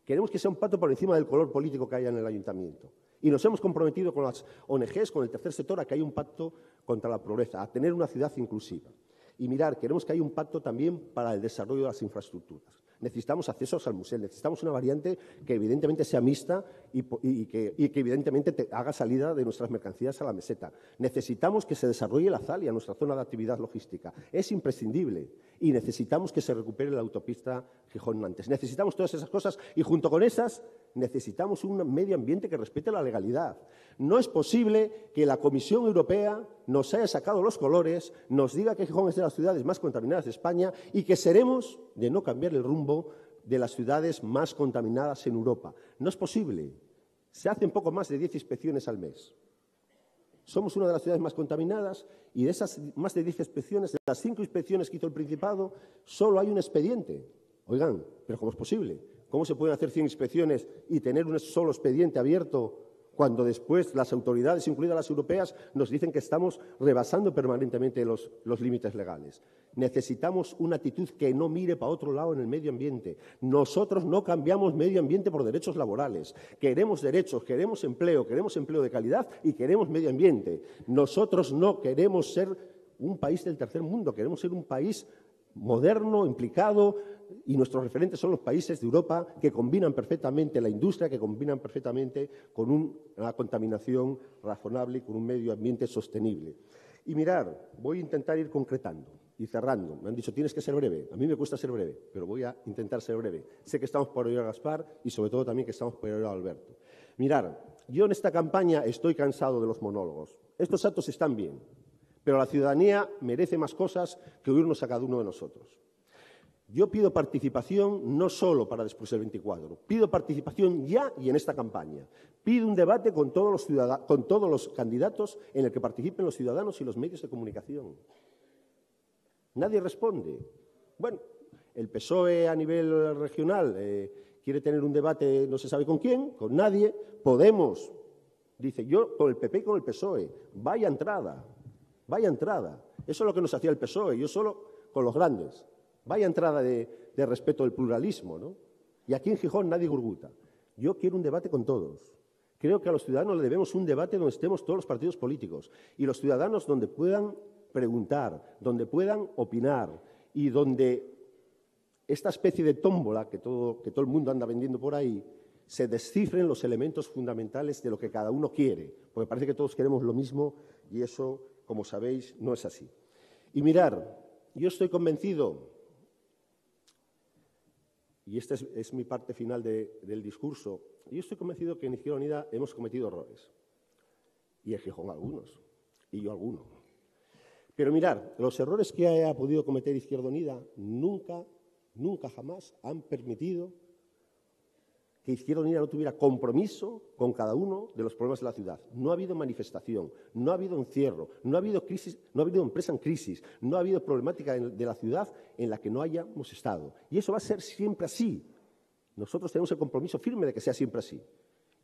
Queremos que sea un pacto por encima del color político que haya en el ayuntamiento. Y nos hemos comprometido con las ONGs, con el tercer sector, a que haya un pacto contra la pobreza, a tener una ciudad inclusiva. Y mirar, queremos que haya un pacto también para el desarrollo de las infraestructuras. Necesitamos accesos al museo, necesitamos una variante que evidentemente sea mixta y que evidentemente haga salida de nuestras mercancías a la meseta. Necesitamos que se desarrolle la Zalia, nuestra zona de actividad logística. Es imprescindible. Y necesitamos que se recupere la autopista Gijón-Nantes. Necesitamos todas esas cosas y junto con esas necesitamos un medio ambiente que respete la legalidad. No es posible que la Comisión Europea nos haya sacado los colores, nos diga que Gijón es de las ciudades más contaminadas de España y que seremos, de no cambiar el rumbo, de las ciudades más contaminadas en Europa. No es posible. Se hacen poco más de 10 inspecciones al mes. Somos una de las ciudades más contaminadas y de esas más de 10 inspecciones, de las 5 inspecciones que hizo el Principado, solo hay un expediente. Oigan, ¿pero cómo es posible? ¿Cómo se pueden hacer 100 inspecciones y tener un solo expediente abierto cuando después las autoridades, incluidas las europeas, nos dicen que estamos rebasando permanentemente los límites legales? Necesitamos una actitud que no mire para otro lado en el medio ambiente. Nosotros no cambiamos medio ambiente por derechos laborales. Queremos derechos, queremos empleo de calidad y queremos medio ambiente. Nosotros no queremos ser un país del tercer mundo, queremos ser un país moderno, implicado, y nuestros referentes son los países de Europa que combinan perfectamente la industria, que combinan perfectamente con una contaminación razonable y con un medio ambiente sostenible. Y mirar, voy a intentar ir concretando y cerrando. Me han dicho, tienes que ser breve. A mí me cuesta ser breve, pero voy a intentar ser breve. Sé que estamos por oír a Gaspar y sobre todo también que estamos por oír a Alberto. Mirar, yo en esta campaña estoy cansado de los monólogos. Estos actos están bien, pero la ciudadanía merece más cosas que oírnos a cada uno de nosotros. Yo pido participación no solo para después del 24, pido participación ya y en esta campaña. Pido un debate con todos los candidatos en el que participen los ciudadanos y los medios de comunicación. Nadie responde. Bueno, el PSOE a nivel regional quiere tener un debate, no se sabe con quién, con nadie. Podemos, dice yo, con el PP y con el PSOE. Vaya entrada, vaya entrada. Eso es lo que nos hacía el PSOE, yo solo con los grandes. Vaya entrada de respeto del pluralismo, ¿no? Y aquí en Gijón nadie gurguta. Yo quiero un debate con todos. Creo que a los ciudadanos le debemos un debate donde estemos todos los partidos políticos y los ciudadanos donde puedan preguntar, donde puedan opinar y donde esta especie de tómbola que todo el mundo anda vendiendo por ahí se descifren los elementos fundamentales de lo que cada uno quiere, porque parece que todos queremos lo mismo y eso, como sabéis, no es así. Y mirar, yo estoy convencido, y esta es mi parte final del discurso, yo estoy convencido que en Izquierda Unida hemos cometido errores, y en Gijón algunos, y yo alguno. Pero mirar, los errores que ha podido cometer Izquierda Unida nunca jamás han permitido que Izquierda Unida no tuviera compromiso con cada uno de los problemas de la ciudad. No ha habido manifestación, no ha habido encierro, no ha habido crisis, no ha habido empresa en crisis, no ha habido problemática de la ciudad en la que no hayamos estado. Y eso va a ser siempre así. Nosotros tenemos el compromiso firme de que sea siempre así.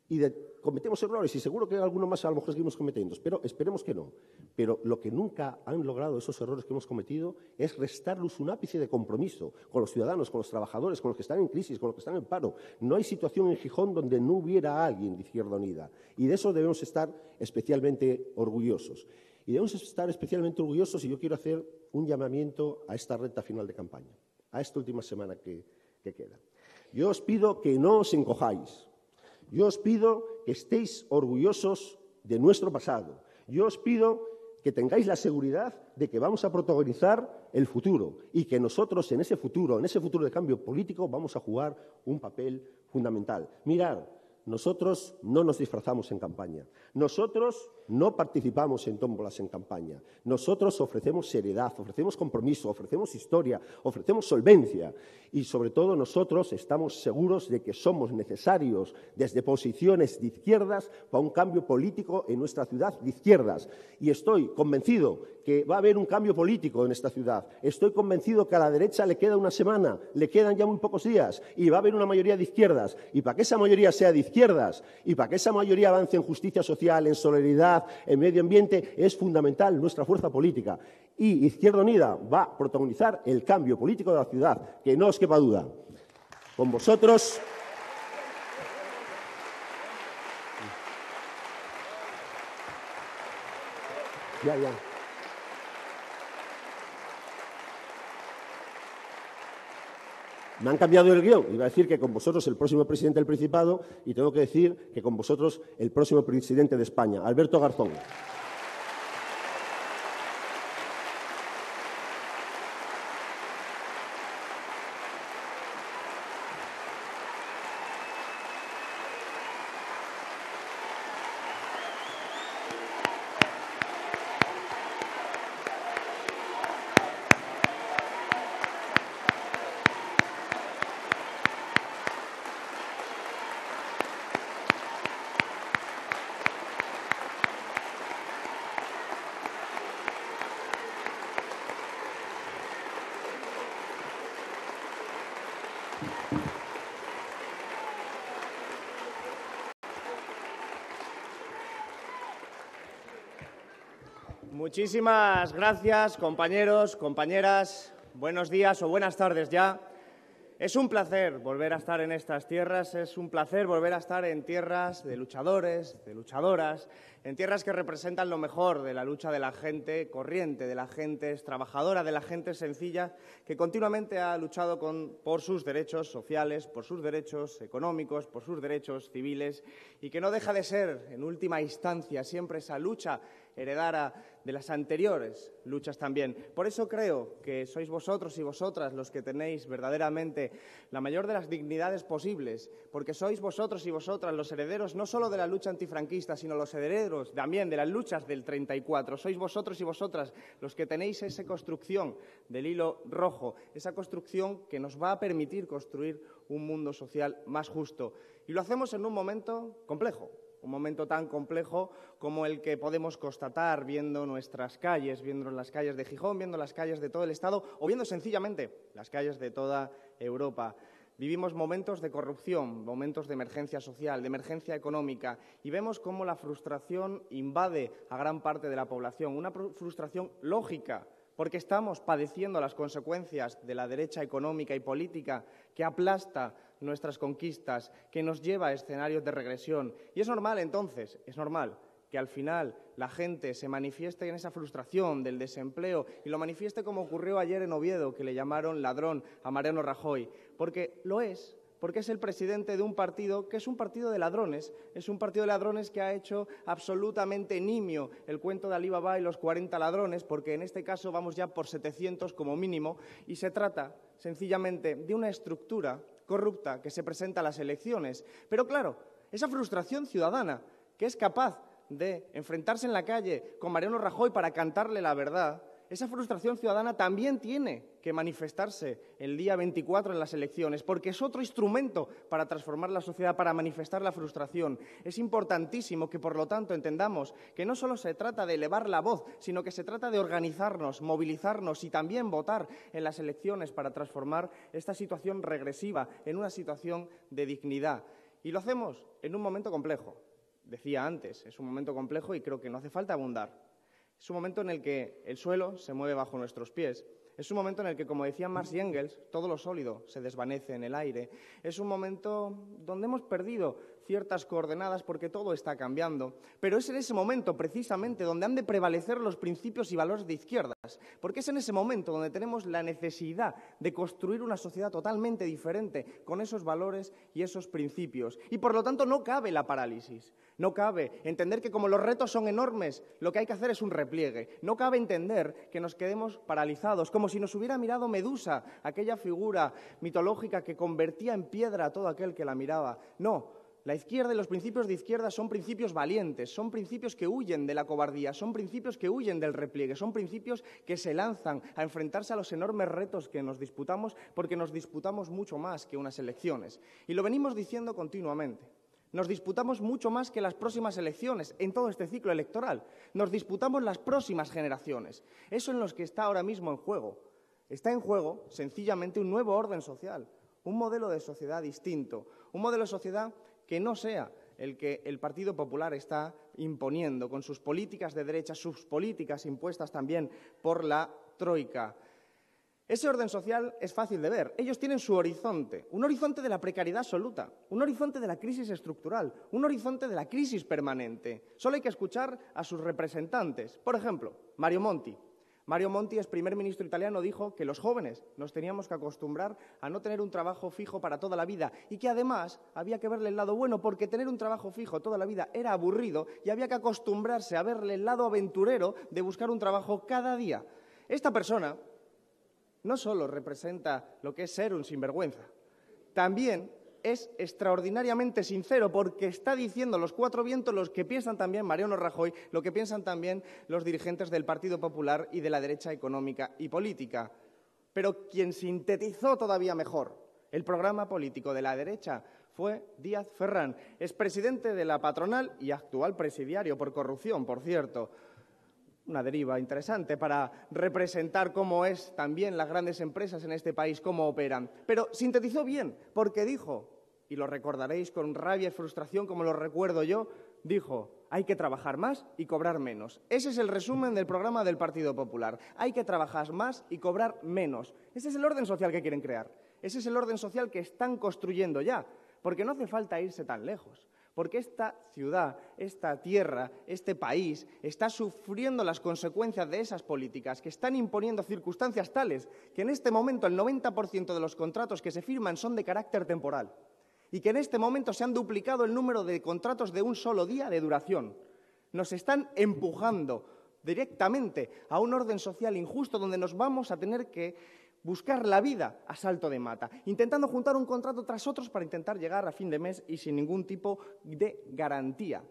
Y cometemos errores, y seguro que alguno más a lo mejor seguimos cometiendo, pero esperemos que no. Pero lo que nunca han logrado esos errores que hemos cometido es restarles un ápice de compromiso con los ciudadanos, con los trabajadores, con los que están en crisis, con los que están en paro. No hay situación en Gijón donde no hubiera alguien de Izquierda Unida. Y de eso debemos estar especialmente orgullosos. Y debemos estar especialmente orgullosos, y yo quiero hacer un llamamiento a esta recta final de campaña, a esta última semana que queda. Yo os pido que no os encojáis. Yo os pido que estéis orgullosos de nuestro pasado. Yo os pido que tengáis la seguridad de que vamos a protagonizar el futuro y que nosotros en ese futuro de cambio político, vamos a jugar un papel fundamental. Mirad, nosotros no nos disfrazamos en campaña. Nosotros no participamos en tómbolas en campaña. Nosotros ofrecemos seriedad, ofrecemos compromiso, ofrecemos historia, ofrecemos solvencia. Y, sobre todo, nosotros estamos seguros de que somos necesarios desde posiciones de izquierdas para un cambio político en nuestra ciudad de izquierdas. Y estoy convencido que va a haber un cambio político en esta ciudad. Estoy convencido que a la derecha le queda una semana, le quedan ya muy pocos días y va a haber una mayoría de izquierdas. Y para que esa mayoría sea de izquierdas y para que esa mayoría avance en justicia social, en solidaridad, en medio ambiente, es fundamental nuestra fuerza política. Y Izquierda Unida va a protagonizar el cambio político de la ciudad, que no os quepa duda. Con vosotros... Ya. Me han cambiado el guión. Iba a decir que con vosotros el próximo presidente del Principado y tengo que decir que con vosotros el próximo presidente de España, Alberto Garzón. Muchísimas gracias, compañeros, compañeras. Buenos días o buenas tardes ya. Es un placer volver a estar en estas tierras, es un placer volver a estar en tierras de luchadores, de luchadoras, en tierras que representan lo mejor de la lucha de la gente corriente, de la gente trabajadora, de la gente sencilla, que continuamente ha luchado por sus derechos sociales, por sus derechos económicos, por sus derechos civiles, y que no deja de ser, en última instancia, siempre esa lucha heredada de las anteriores luchas también. Por eso creo que sois vosotros y vosotras los que tenéis verdaderamente la mayor de las dignidades posibles, porque sois vosotros y vosotras los herederos no solo de la lucha antifranquista, sino los herederos también de las luchas del 34. Sois vosotros y vosotras los que tenéis esa construcción del hilo rojo, esa construcción que nos va a permitir construir un mundo social más justo. Y lo hacemos en un momento complejo. Un momento tan complejo como el que podemos constatar viendo nuestras calles, viendo las calles de Gijón, viendo las calles de todo el Estado o viendo sencillamente las calles de toda Europa. Vivimos momentos de corrupción, momentos de emergencia social, de emergencia económica y vemos cómo la frustración invade a gran parte de la población, una frustración lógica, porque estamos padeciendo las consecuencias de la derecha económica y política que aplasta nuestras conquistas, que nos lleva a escenarios de regresión. Y es normal, entonces, es normal que al final la gente se manifieste en esa frustración del desempleo y lo manifieste como ocurrió ayer en Oviedo, que le llamaron ladrón a Mariano Rajoy, porque lo es. Porque es el presidente de un partido que es un partido de ladrones, es un partido de ladrones que ha hecho absolutamente nimio el cuento de Alibaba y los 40 ladrones, porque en este caso vamos ya por 700 como mínimo, y se trata sencillamente de una estructura corrupta que se presenta a las elecciones. Pero claro, esa frustración ciudadana que es capaz de enfrentarse en la calle con Mariano Rajoy para cantarle la verdad, esa frustración ciudadana también tiene que manifestarse el día 24 en las elecciones, porque es otro instrumento para transformar la sociedad, para manifestar la frustración. Es importantísimo que, por lo tanto, entendamos que no solo se trata de elevar la voz, sino que se trata de organizarnos, movilizarnos y también votar en las elecciones para transformar esta situación regresiva en una situación de dignidad. Y lo hacemos en un momento complejo. Decía antes, es un momento complejo y creo que no hace falta abundar. Es un momento en el que el suelo se mueve bajo nuestros pies. Es un momento en el que, como decían Marx y Engels, todo lo sólido se desvanece en el aire. Es un momento donde hemos perdido ciertas coordenadas porque todo está cambiando. Pero es en ese momento, precisamente, donde han de prevalecer los principios y valores de izquierdas, porque es en ese momento donde tenemos la necesidad de construir una sociedad totalmente diferente con esos valores y esos principios. Y, por lo tanto, no cabe la parálisis. No cabe entender que como los retos son enormes, lo que hay que hacer es un repliegue. No cabe entender que nos quedemos paralizados, como si nos hubiera mirado Medusa, aquella figura mitológica que convertía en piedra a todo aquel que la miraba. No, la izquierda y los principios de izquierda son principios valientes, son principios que huyen de la cobardía, son principios que huyen del repliegue, son principios que se lanzan a enfrentarse a los enormes retos que nos disputamos, porque nos disputamos mucho más que unas elecciones. Y lo venimos diciendo continuamente. Nos disputamos mucho más que las próximas elecciones en todo este ciclo electoral. Nos disputamos las próximas generaciones. Eso es lo que está ahora mismo en juego. Está en juego, sencillamente, un nuevo orden social, un modelo de sociedad distinto, un modelo de sociedad que no sea el que el Partido Popular está imponiendo con sus políticas de derecha, sus políticas impuestas también por la Troika. Ese orden social es fácil de ver. Ellos tienen su horizonte, un horizonte de la precariedad absoluta, un horizonte de la crisis estructural, un horizonte de la crisis permanente. Solo hay que escuchar a sus representantes. Por ejemplo, Mario Monti. Mario Monti, ex primer ministro italiano, dijo que los jóvenes nos teníamos que acostumbrar a no tener un trabajo fijo para toda la vida y que además había que verle el lado bueno porque tener un trabajo fijo toda la vida era aburrido y había que acostumbrarse a verle el lado aventurero de buscar un trabajo cada día. Esta persona no solo representa lo que es ser un sinvergüenza, también es extraordinariamente sincero porque está diciendo los cuatro vientos los que piensan también Mariano Rajoy, lo que piensan también los dirigentes del Partido Popular y de la derecha económica y política. Pero quien sintetizó todavía mejor el programa político de la derecha fue Díaz Ferrán, expresidente de la patronal y actual presidiario por corrupción, por cierto. Una deriva interesante para representar cómo es también las grandes empresas en este país, cómo operan. Pero sintetizó bien, porque dijo, y lo recordaréis con rabia y frustración como lo recuerdo yo, dijo, hay que trabajar más y cobrar menos. Ese es el resumen del programa del Partido Popular. Hay que trabajar más y cobrar menos. Ese es el orden social que quieren crear. Ese es el orden social que están construyendo ya, porque no hace falta irse tan lejos. Porque esta ciudad, esta tierra, este país está sufriendo las consecuencias de esas políticas que están imponiendo circunstancias tales que en este momento el 90% de los contratos que se firman son de carácter temporal y que en este momento se han duplicado el número de contratos de un solo día de duración. Nos están empujando directamente a un orden social injusto donde nos vamos a tener que buscar la vida a salto de mata, intentando juntar un contrato tras otros para intentar llegar a fin de mes y sin ningún tipo de garantía.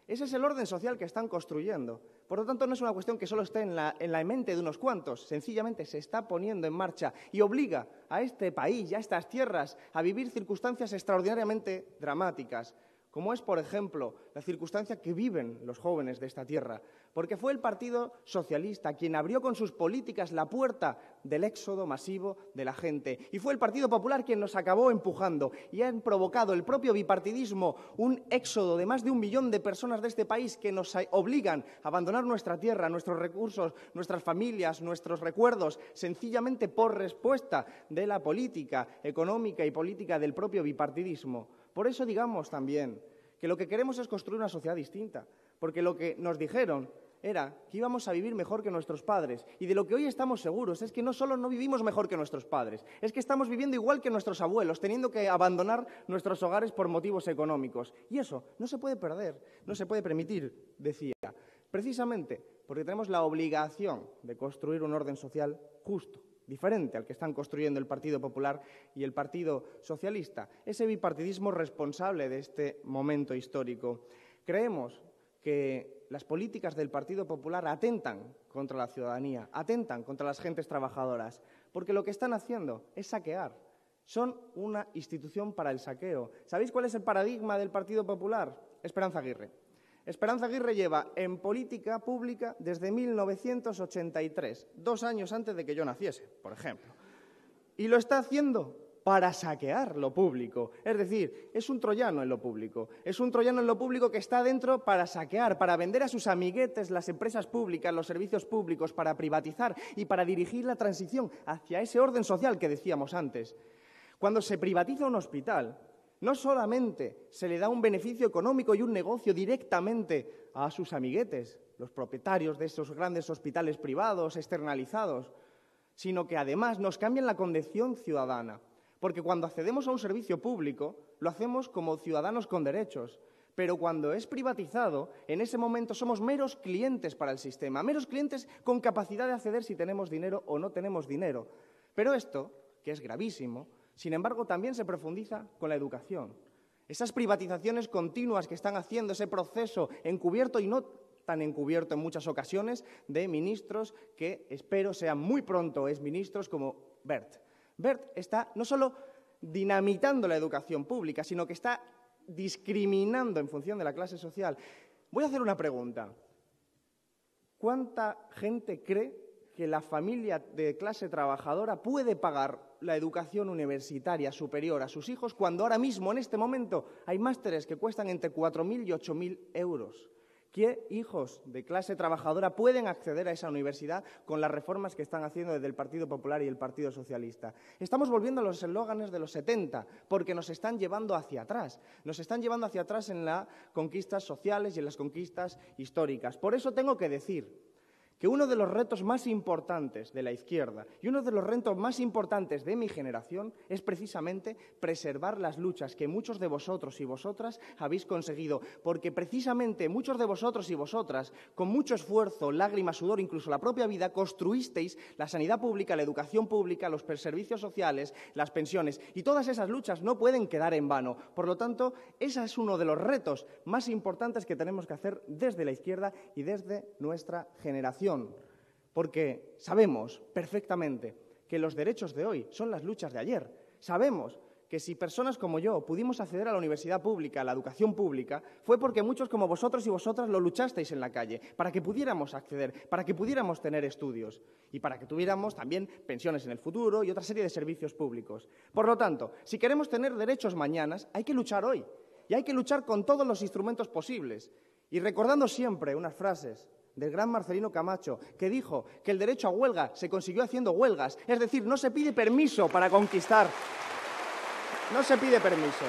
Ese es el orden social que están construyendo. Por lo tanto, no es una cuestión que solo esté en la mente de unos cuantos, sencillamente se está poniendo en marcha y obliga a este país y a estas tierras a vivir circunstancias extraordinariamente dramáticas, como es, por ejemplo, la circunstancia que viven los jóvenes de esta tierra, porque fue el Partido Socialista quien abrió con sus políticas la puerta del éxodo masivo de la gente, y fue el Partido Popular quien nos acabó empujando, y han provocado el propio bipartidismo un éxodo de más de 1 millón de personas de este país que nos obligan a abandonar nuestra tierra, nuestros recursos, nuestras familias, nuestros recuerdos, sencillamente por respuesta de la política económica y política del propio bipartidismo. Por eso digamos también que lo que queremos es construir una sociedad distinta, porque lo que nos dijeron era que íbamos a vivir mejor que nuestros padres, y de lo que hoy estamos seguros es que no solo no vivimos mejor que nuestros padres, es que estamos viviendo igual que nuestros abuelos, teniendo que abandonar nuestros hogares por motivos económicos. Y eso no se puede perder, no se puede permitir, decía, precisamente porque tenemos la obligación de construir un orden social justo, diferente al que están construyendo el Partido Popular y el Partido Socialista, ese bipartidismo responsable de este momento histórico. Creemos que las políticas del Partido Popular atentan contra la ciudadanía, atentan contra las gentes trabajadoras, porque lo que están haciendo es saquear. Son una institución para el saqueo. ¿Sabéis cuál es el paradigma del Partido Popular? Esperanza Aguirre. Esperanza Aguirre lleva en política pública desde 1983, 2 años antes de que yo naciese, por ejemplo. Y lo está haciendo para saquear lo público. Es decir, es un troyano en lo público. Es un troyano en lo público que está dentro para saquear, para vender a sus amiguetes las empresas públicas, los servicios públicos, para privatizar y para dirigir la transición hacia ese orden social que decíamos antes. Cuando se privatiza un hospital, No solamente se le da un beneficio económico y un negocio directamente a sus amiguetes, los propietarios de esos grandes hospitales privados externalizados, sino que además nos cambian la condición ciudadana. Porque cuando accedemos a un servicio público, lo hacemos como ciudadanos con derechos. Pero cuando es privatizado, en ese momento somos meros clientes para el sistema, meros clientes con capacidad de acceder si tenemos dinero o no tenemos dinero. Pero esto, que es gravísimo, sin embargo, también se profundiza con la educación. Esas privatizaciones continuas que están haciendo, ese proceso encubierto y no tan encubierto en muchas ocasiones, de ministros que espero sean muy pronto exministros como Wert. Wert está no solo dinamitando la educación pública, sino que está discriminando en función de la clase social. Voy a hacer una pregunta. ¿Cuánta gente cree que la familia de clase trabajadora puede pagar la educación universitaria superior a sus hijos cuando ahora mismo, en este momento, hay másteres que cuestan entre 4.000 y 8.000 euros? ¿Qué hijos de clase trabajadora pueden acceder a esa universidad con las reformas que están haciendo desde el Partido Popular y el Partido Socialista? Estamos volviendo a los eslóganes de los 70, porque nos están llevando hacia atrás. Nos están llevando hacia atrás en las conquistas sociales y en las conquistas históricas. Por eso tengo que decir que uno de los retos más importantes de la izquierda y uno de los retos más importantes de mi generación es precisamente preservar las luchas que muchos de vosotros y vosotras habéis conseguido, porque precisamente muchos de vosotros y vosotras, con mucho esfuerzo, lágrimas, sudor, incluso la propia vida, construisteis la sanidad pública, la educación pública, los servicios sociales, las pensiones, y todas esas luchas no pueden quedar en vano. Por lo tanto, ese es uno de los retos más importantes que tenemos que hacer desde la izquierda y desde nuestra generación. Porque sabemos perfectamente que los derechos de hoy son las luchas de ayer. Sabemos que si personas como yo pudimos acceder a la universidad pública, a la educación pública, fue porque muchos como vosotros y vosotras lo luchasteis en la calle, para que pudiéramos acceder, para que pudiéramos tener estudios y para que tuviéramos también pensiones en el futuro y otra serie de servicios públicos. Por lo tanto, si queremos tener derechos mañana, hay que luchar hoy y hay que luchar con todos los instrumentos posibles. Y recordando siempre unas frases del gran Marcelino Camacho, que dijo que el derecho a huelga se consiguió haciendo huelgas. Es decir, no se pide permiso para conquistar. No se pide permiso.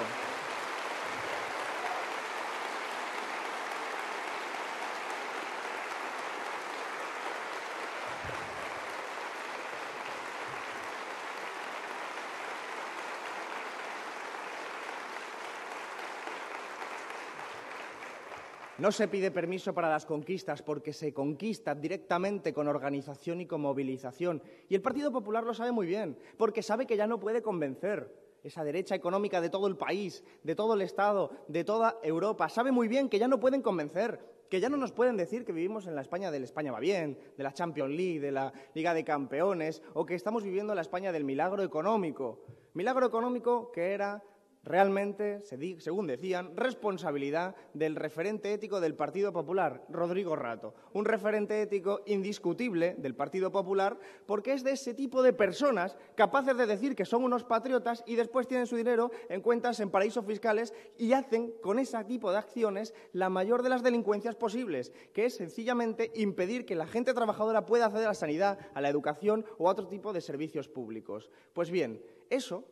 No se pide permiso para las conquistas porque se conquista directamente con organización y con movilización. Y el Partido Popular lo sabe muy bien, porque sabe que ya no puede convencer esa derecha económica de todo el país, de todo el Estado, de toda Europa. Sabe muy bien que ya no pueden convencer, que ya no nos pueden decir que vivimos en la España del España va bien, de la Champions League, de la Liga de Campeones, o que estamos viviendo la España del milagro económico. Milagro económico que era realmente, según decían, responsabilidad del referente ético del Partido Popular, Rodrigo Rato. Un referente ético indiscutible del Partido Popular porque es de ese tipo de personas capaces de decir que son unos patriotas y después tienen su dinero en cuentas en paraísos fiscales y hacen con ese tipo de acciones la mayor de las delincuencias posibles, que es sencillamente impedir que la gente trabajadora pueda acceder a la sanidad, a la educación o a otro tipo de servicios públicos. Pues bien, eso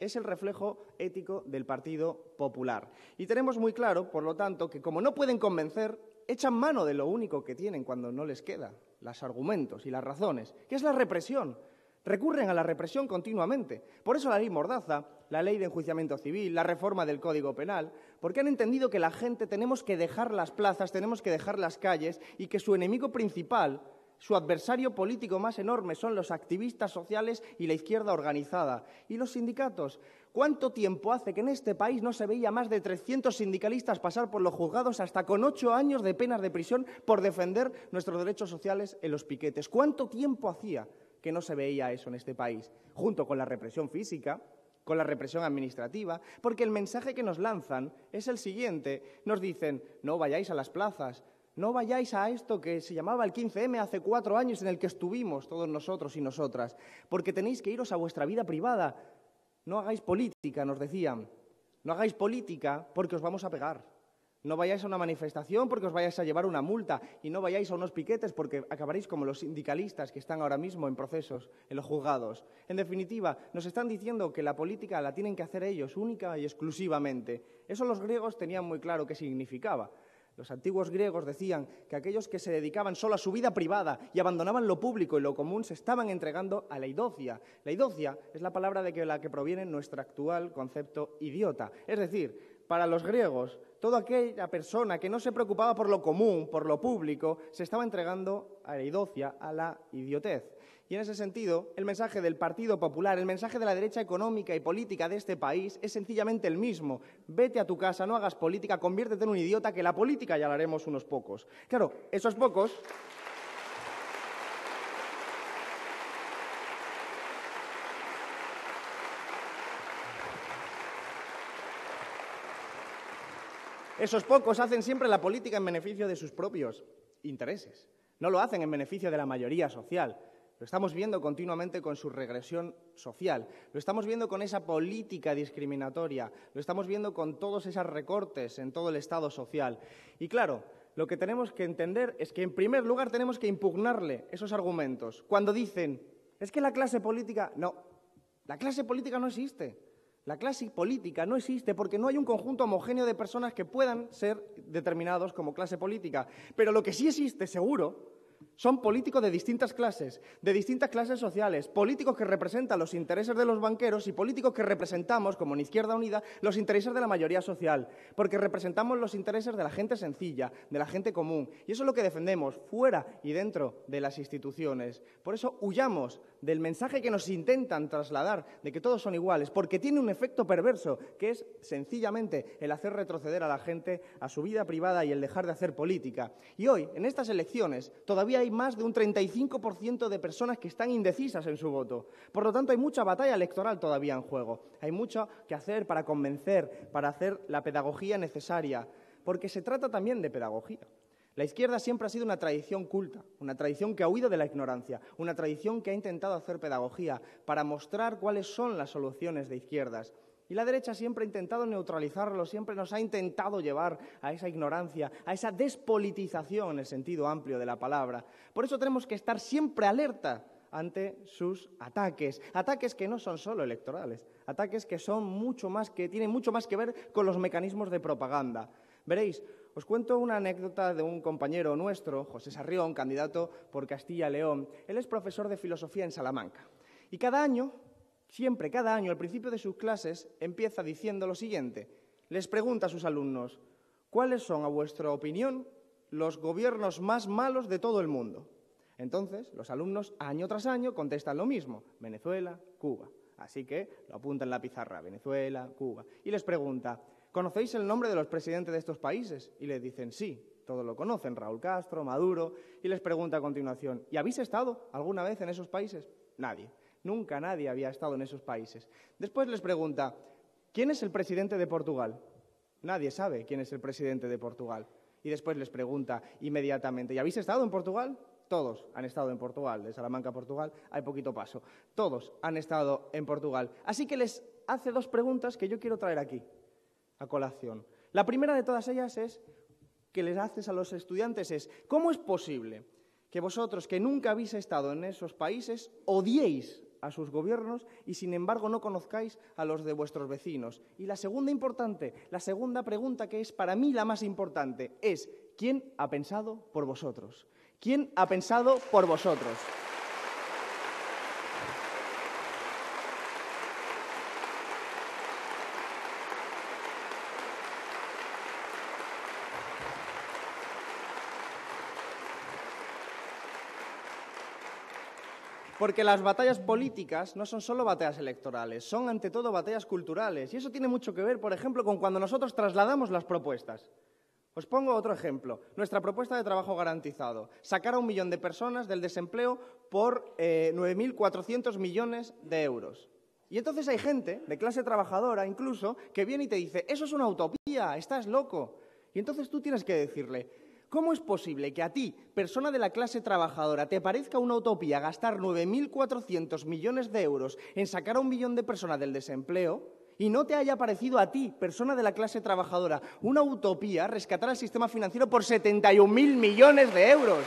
es el reflejo ético del Partido Popular. Y tenemos muy claro, por lo tanto, que como no pueden convencer, echan mano de lo único que tienen cuando no les queda, los argumentos y las razones, que es la represión. Recurren a la represión continuamente. Por eso la ley Mordaza, la ley de enjuiciamiento civil, la reforma del Código Penal, porque han entendido que la gente tenemos que dejar las plazas, tenemos que dejar las calles y que su enemigo principal, su adversario político más enorme son los activistas sociales y la izquierda organizada. ¿Y los sindicatos? ¿Cuánto tiempo hace que en este país no se veía más de 300 sindicalistas pasar por los juzgados hasta con 8 años de penas de prisión por defender nuestros derechos sociales en los piquetes? ¿Cuánto tiempo hacía que no se veía eso en este país? Junto con la represión física, con la represión administrativa, porque el mensaje que nos lanzan es el siguiente. Nos dicen, no vayáis a las plazas, no vayáis a esto que se llamaba el 15M hace 4 años en el que estuvimos todos nosotros y nosotras, porque tenéis que iros a vuestra vida privada. No hagáis política, nos decían. No hagáis política porque os vamos a pegar. No vayáis a una manifestación porque os vayáis a llevar una multa y no vayáis a unos piquetes porque acabaréis como los sindicalistas que están ahora mismo en procesos en los juzgados. En definitiva, nos están diciendo que la política la tienen que hacer ellos única y exclusivamente. Eso los griegos tenían muy claro qué significaba. Los antiguos griegos decían que aquellos que se dedicaban solo a su vida privada y abandonaban lo público y lo común se estaban entregando a la idocia. La idocia es la palabra de la que proviene nuestro actual concepto idiota. Es decir, para los griegos, toda aquella persona que no se preocupaba por lo común, por lo público, se estaba entregando a la idocia, a la idiotez. Y en ese sentido, el mensaje del Partido Popular, el mensaje de la derecha económica y política de este país es sencillamente el mismo. Vete a tu casa, no hagas política, conviértete en un idiota, que la política ya la haremos unos pocos. Claro, esos pocos... Esos pocos hacen siempre la política en beneficio de sus propios intereses. No lo hacen en beneficio de la mayoría social. Lo estamos viendo continuamente con su regresión social. Lo estamos viendo con esa política discriminatoria. Lo estamos viendo con todos esos recortes en todo el Estado social. Y claro, lo que tenemos que entender es que en primer lugar tenemos que impugnarle esos argumentos. Cuando dicen, es que la clase política... No, la clase política no existe. La clase política no existe porque no hay un conjunto homogéneo de personas que puedan ser determinados como clase política. Pero lo que sí existe, seguro, son políticos de distintas clases sociales, políticos que representan los intereses de los banqueros y políticos que representamos, como en Izquierda Unida, los intereses de la mayoría social, porque representamos los intereses de la gente sencilla, de la gente común. Y eso es lo que defendemos, fuera y dentro de las instituciones. Por eso huyamos del mensaje que nos intentan trasladar de que todos son iguales, porque tiene un efecto perverso, que es sencillamente el hacer retroceder a la gente a su vida privada y el dejar de hacer política. Y hoy, en estas elecciones, todavía hay más de un 35% de personas que están indecisas en su voto. Por lo tanto, hay mucha batalla electoral todavía en juego. Hay mucho que hacer para convencer, para hacer la pedagogía necesaria, porque se trata también de pedagogía. La izquierda siempre ha sido una tradición culta, una tradición que ha huido de la ignorancia, una tradición que ha intentado hacer pedagogía para mostrar cuáles son las soluciones de izquierdas. Y la derecha siempre ha intentado neutralizarlo, siempre nos ha intentado llevar a esa ignorancia, a esa despolitización en el sentido amplio de la palabra. Por eso tenemos que estar siempre alerta ante sus ataques, ataques que no son solo electorales, ataques que son mucho más, que tienen mucho más que ver con los mecanismos de propaganda. Veréis, os cuento una anécdota de un compañero nuestro, José Sarrión, candidato por Castilla y León. Él es profesor de filosofía en Salamanca. Y cada año, al principio de sus clases, empieza diciendo lo siguiente. Les pregunta a sus alumnos, ¿cuáles son, a vuestra opinión, los gobiernos más malos de todo el mundo? Entonces, los alumnos, año tras año, contestan lo mismo. Venezuela, Cuba. Así que lo apuntan en la pizarra. Venezuela, Cuba. Y les pregunta, ¿conocéis el nombre de los presidentes de estos países? Y les dicen, sí, todos lo conocen, Raúl Castro, Maduro. Y les pregunta a continuación, ¿y habéis estado alguna vez en esos países? Nadie. Nunca nadie había estado en esos países. Después les pregunta, ¿quién es el presidente de Portugal? Nadie sabe quién es el presidente de Portugal. Y después les pregunta inmediatamente, ¿y habéis estado en Portugal? Todos han estado en Portugal. De Salamanca a Portugal hay poquito paso. Todos han estado en Portugal. Así que les hace dos preguntas que yo quiero traer aquí, a colación. La primera de todas ellas es, que les haces a los estudiantes es, ¿cómo es posible que vosotros, que nunca habéis estado en esos países, odiéis a sus gobiernos y, sin embargo, no conozcáis a los de vuestros vecinos? Y la segunda pregunta, que es para mí la más importante, es ¿quién ha pensado por vosotros? ¿Quién ha pensado por vosotros? Porque las batallas políticas no son solo batallas electorales, son ante todo batallas culturales. Y eso tiene mucho que ver, por ejemplo, con cuando nosotros trasladamos las propuestas. Os pongo otro ejemplo. Nuestra propuesta de trabajo garantizado. Sacar a 1 millón de personas del desempleo por 9.400 millones de euros. Y entonces hay gente, de clase trabajadora incluso, que viene y te dice, eso es una utopía, estás loco. Y entonces tú tienes que decirle, ¿cómo es posible que a ti, persona de la clase trabajadora, te parezca una utopía gastar 9.400 millones de euros en sacar a 1 millón de personas del desempleo y no te haya parecido a ti, persona de la clase trabajadora, una utopía rescatar al sistema financiero por 71.000 millones de euros.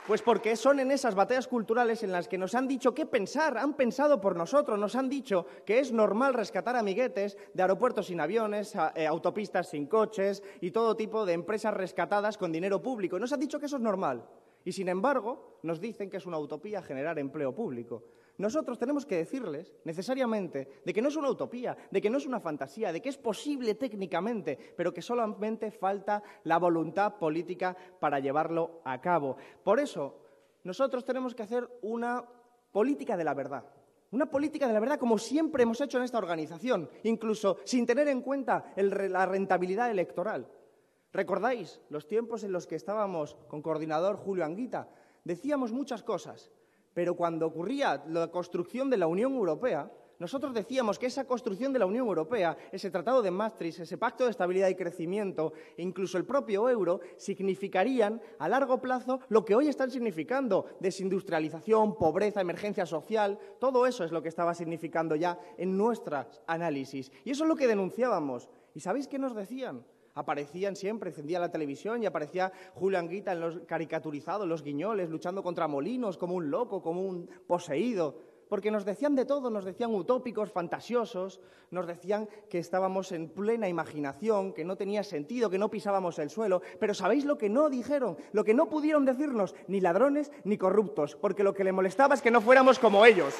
Pues porque son en esas batallas culturales en las que nos han dicho qué pensar, han pensado por nosotros, nos han dicho que es normal rescatar amiguetes de aeropuertos sin aviones, autopistas sin coches y todo tipo de empresas rescatadas con dinero público. Y nos han dicho que eso es normal. Y sin embargo, nos dicen que es una utopía generar empleo público. Nosotros tenemos que decirles, necesariamente, de que no es una utopía, de que no es una fantasía, de que es posible técnicamente, pero que solamente falta la voluntad política para llevarlo a cabo. Por eso, nosotros tenemos que hacer una política de la verdad. Una política de la verdad como siempre hemos hecho en esta organización, incluso sin tener en cuenta la rentabilidad electoral. ¿Recordáis los tiempos en los que estábamos con coordinador Julio Anguita? Decíamos muchas cosas. Pero cuando ocurría la construcción de la Unión Europea, nosotros decíamos que esa construcción de la Unión Europea, ese Tratado de Maastricht, ese Pacto de Estabilidad y Crecimiento e incluso el propio euro, significarían a largo plazo lo que hoy están significando: desindustrialización, pobreza, emergencia social. Todo eso es lo que estaba significando ya en nuestros análisis. Y eso es lo que denunciábamos. ¿Y sabéis qué nos decían? Aparecían siempre, encendía la televisión y aparecía Julio Anguita en los caricaturizados, los guiñoles, luchando contra molinos, como un loco, como un poseído. Porque nos decían de todo, nos decían utópicos, fantasiosos, nos decían que estábamos en plena imaginación, que no tenía sentido, que no pisábamos el suelo. Pero ¿sabéis lo que no dijeron? Lo que no pudieron decirnos, ni ladrones ni corruptos, porque lo que le molestaba es que no fuéramos como ellos.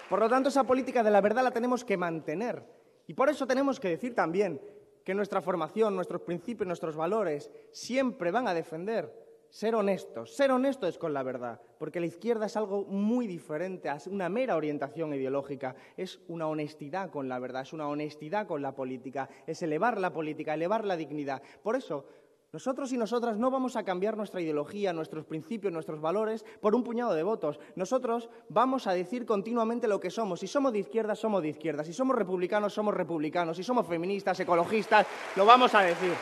Por lo tanto, esa política de la verdad la tenemos que mantener. Y por eso tenemos que decir también que nuestra formación, nuestros principios, nuestros valores siempre van a defender ser honestos. Ser honestos con la verdad, porque la izquierda es algo muy diferente a una mera orientación ideológica. Es una honestidad con la verdad, es una honestidad con la política, es elevar la política, elevar la dignidad. Por eso, nosotros y nosotras no vamos a cambiar nuestra ideología, nuestros principios, nuestros valores por un puñado de votos. Nosotros vamos a decir continuamente lo que somos. Si somos de izquierdas, somos de izquierdas. Si somos republicanos, somos republicanos. Si somos feministas, ecologistas, lo vamos a decir.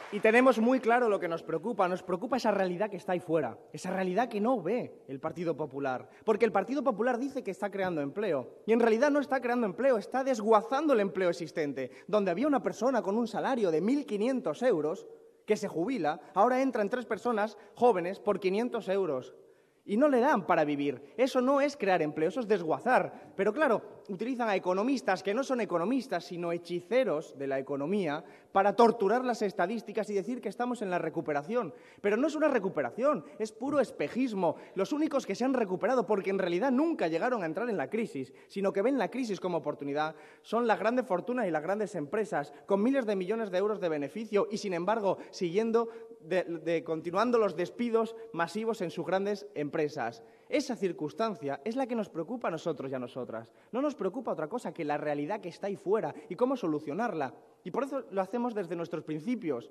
Y tenemos muy claro lo que nos preocupa esa realidad que está ahí fuera, esa realidad que no ve el Partido Popular. Porque el Partido Popular dice que está creando empleo, y en realidad no está creando empleo, está desguazando el empleo existente. Donde había una persona con un salario de 1.500 euros que se jubila, ahora entran 3 personas jóvenes por 500 euros. Y no le dan para vivir. Eso no es crear empleo, eso es desguazar. Pero claro, utilizan a economistas que no son economistas, sino hechiceros de la economía, para torturar las estadísticas y decir que estamos en la recuperación. Pero no es una recuperación, es puro espejismo. Los únicos que se han recuperado, porque en realidad nunca llegaron a entrar en la crisis, sino que ven la crisis como oportunidad, son las grandes fortunas y las grandes empresas, con miles de millones de euros de beneficio y, sin embargo, continuando los despidos masivos en sus grandes empresas. Esa circunstancia es la que nos preocupa a nosotros y a nosotras. No nos preocupa otra cosa que la realidad que está ahí fuera y cómo solucionarla. Y por eso lo hacemos desde nuestros principios.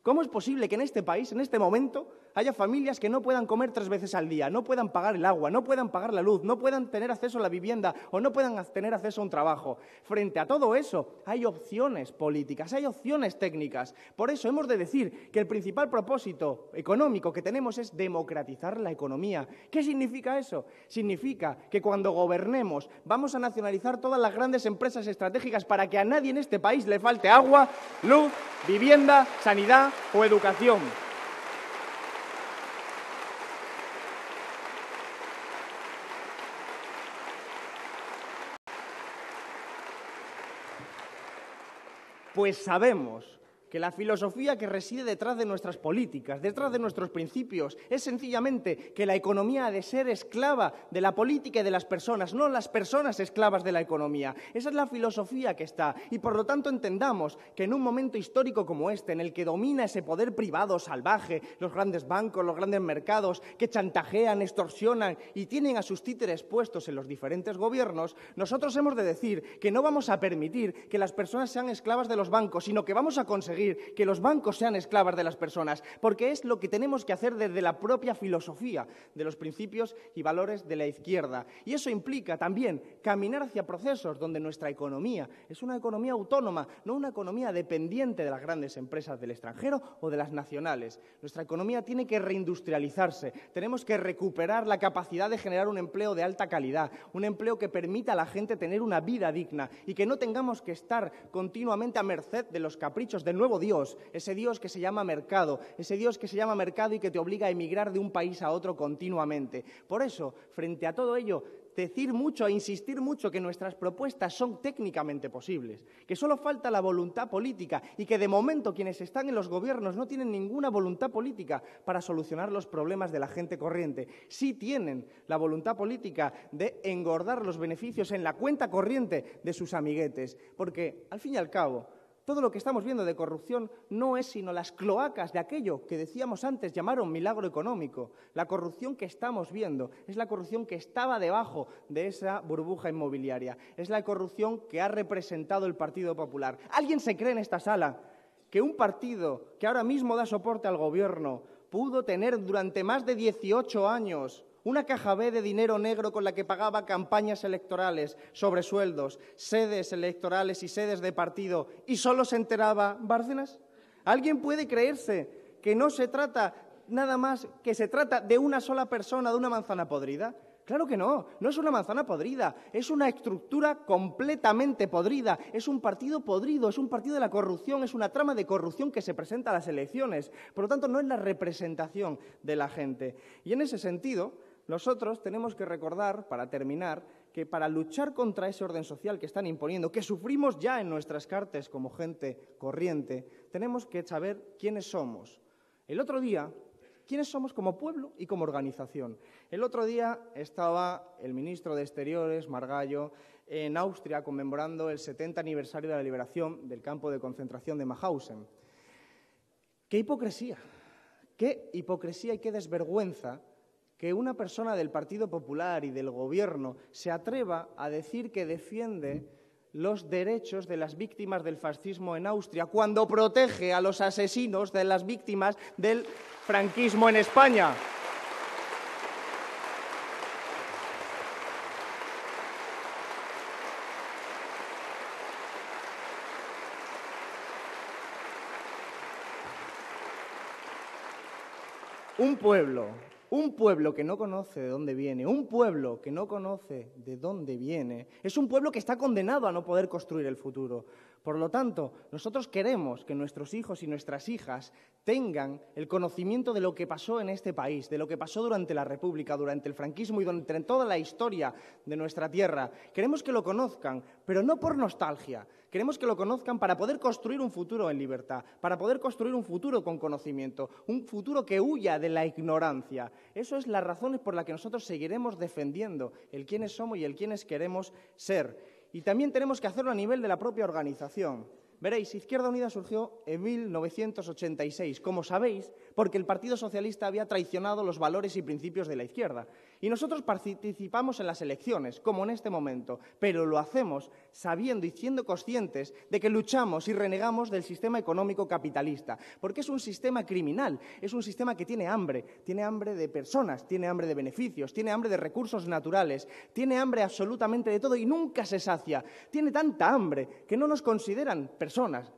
¿Cómo es posible que en este país, en este momento, haya familias que no puedan comer 3 veces al día, no puedan pagar el agua, no puedan pagar la luz, no puedan tener acceso a la vivienda o no puedan tener acceso a un trabajo? Frente a todo eso, hay opciones políticas, hay opciones técnicas. Por eso hemos de decir que el principal propósito económico que tenemos es democratizar la economía. ¿Qué significa eso? Significa que cuando gobernemos vamos a nacionalizar todas las grandes empresas estratégicas para que a nadie en este país le falte agua, luz, vivienda, sanidad o educación. Pues sabemos que la filosofía que reside detrás de nuestras políticas, detrás de nuestros principios, es sencillamente que la economía ha de ser esclava de la política y de las personas, no las personas esclavas de la economía. Esa es la filosofía que está. Y por lo tanto entendamos que en un momento histórico como este, en el que domina ese poder privado salvaje, los grandes bancos, los grandes mercados, que chantajean, extorsionan y tienen a sus títeres puestos en los diferentes gobiernos, nosotros hemos de decir que no vamos a permitir que las personas sean esclavas de los bancos, sino que vamos a conseguir que los bancos sean esclavas de las personas, porque es lo que tenemos que hacer desde la propia filosofía de los principios y valores de la izquierda. Y eso implica también caminar hacia procesos donde nuestra economía es una economía autónoma, no una economía dependiente de las grandes empresas del extranjero o de las nacionales. Nuestra economía tiene que reindustrializarse, tenemos que recuperar la capacidad de generar un empleo de alta calidad, un empleo que permita a la gente tener una vida digna y que no tengamos que estar continuamente a merced de los caprichos del nuevo Dios, ese Dios que se llama mercado, ese Dios que se llama mercado y que te obliga a emigrar de un país a otro continuamente. Por eso, frente a todo ello, decir mucho e insistir mucho que nuestras propuestas son técnicamente posibles, que solo falta la voluntad política y que de momento quienes están en los gobiernos no tienen ninguna voluntad política para solucionar los problemas de la gente corriente. Sí tienen la voluntad política de engordar los beneficios en la cuenta corriente de sus amiguetes, porque al fin y al cabo todo lo que estamos viendo de corrupción no es sino las cloacas de aquello que decíamos antes llamar un milagro económico. La corrupción que estamos viendo es la corrupción que estaba debajo de esa burbuja inmobiliaria. Es la corrupción que ha representado el Partido Popular. ¿Alguien se cree en esta sala que un partido que ahora mismo da soporte al gobierno pudo tener durante más de 18 años una caja B de dinero negro con la que pagaba campañas electorales, sobresueldos, sedes electorales y sedes de partido, y solo se enteraba Bárcenas? ¿Alguien puede creerse que no se trata nada más, que se trata de una sola persona, de una manzana podrida? Claro que no es una manzana podrida, es una estructura completamente podrida, es un partido podrido, es un partido de la corrupción, es una trama de corrupción que se presenta a las elecciones. Por lo tanto, no es la representación de la gente. Y en ese sentido, nosotros tenemos que recordar, para terminar, que para luchar contra ese orden social que están imponiendo, que sufrimos ya en nuestras carnes como gente corriente, tenemos que saber quiénes somos. El otro día, quiénes somos como pueblo y como organización. El otro día estaba el ministro de Exteriores, Margallo, en Austria conmemorando el 70 aniversario de la liberación del campo de concentración de Mauthausen. ¡Qué hipocresía! ¡Qué hipocresía y qué desvergüenza que una persona del Partido Popular y del Gobierno se atreva a decir que defiende los derechos de las víctimas del fascismo en Austria cuando protege a los asesinos de las víctimas del franquismo en España? Un pueblo que no conoce de dónde viene, un pueblo que no conoce de dónde viene, es un pueblo que está condenado a no poder construir el futuro. Por lo tanto, nosotros queremos que nuestros hijos y nuestras hijas tengan el conocimiento de lo que pasó en este país, de lo que pasó durante la República, durante el franquismo y durante toda la historia de nuestra tierra. Queremos que lo conozcan, pero no por nostalgia. Queremos que lo conozcan para poder construir un futuro en libertad, para poder construir un futuro con conocimiento, un futuro que huya de la ignorancia. Eso es las razones por las que nosotros seguiremos defendiendo el quiénes somos y el quiénes queremos ser. Y también tenemos que hacerlo a nivel de la propia organización. Veréis, Izquierda Unida surgió en 1986, como sabéis, porque el Partido Socialista había traicionado los valores y principios de la izquierda. Y nosotros participamos en las elecciones, como en este momento, pero lo hacemos sabiendo y siendo conscientes de que luchamos y renegamos del sistema económico capitalista, porque es un sistema criminal, es un sistema que tiene hambre de personas, tiene hambre de beneficios, tiene hambre de recursos naturales, tiene hambre absolutamente de todo y nunca se sacia. Tiene tanta hambre que no nos consideran personas,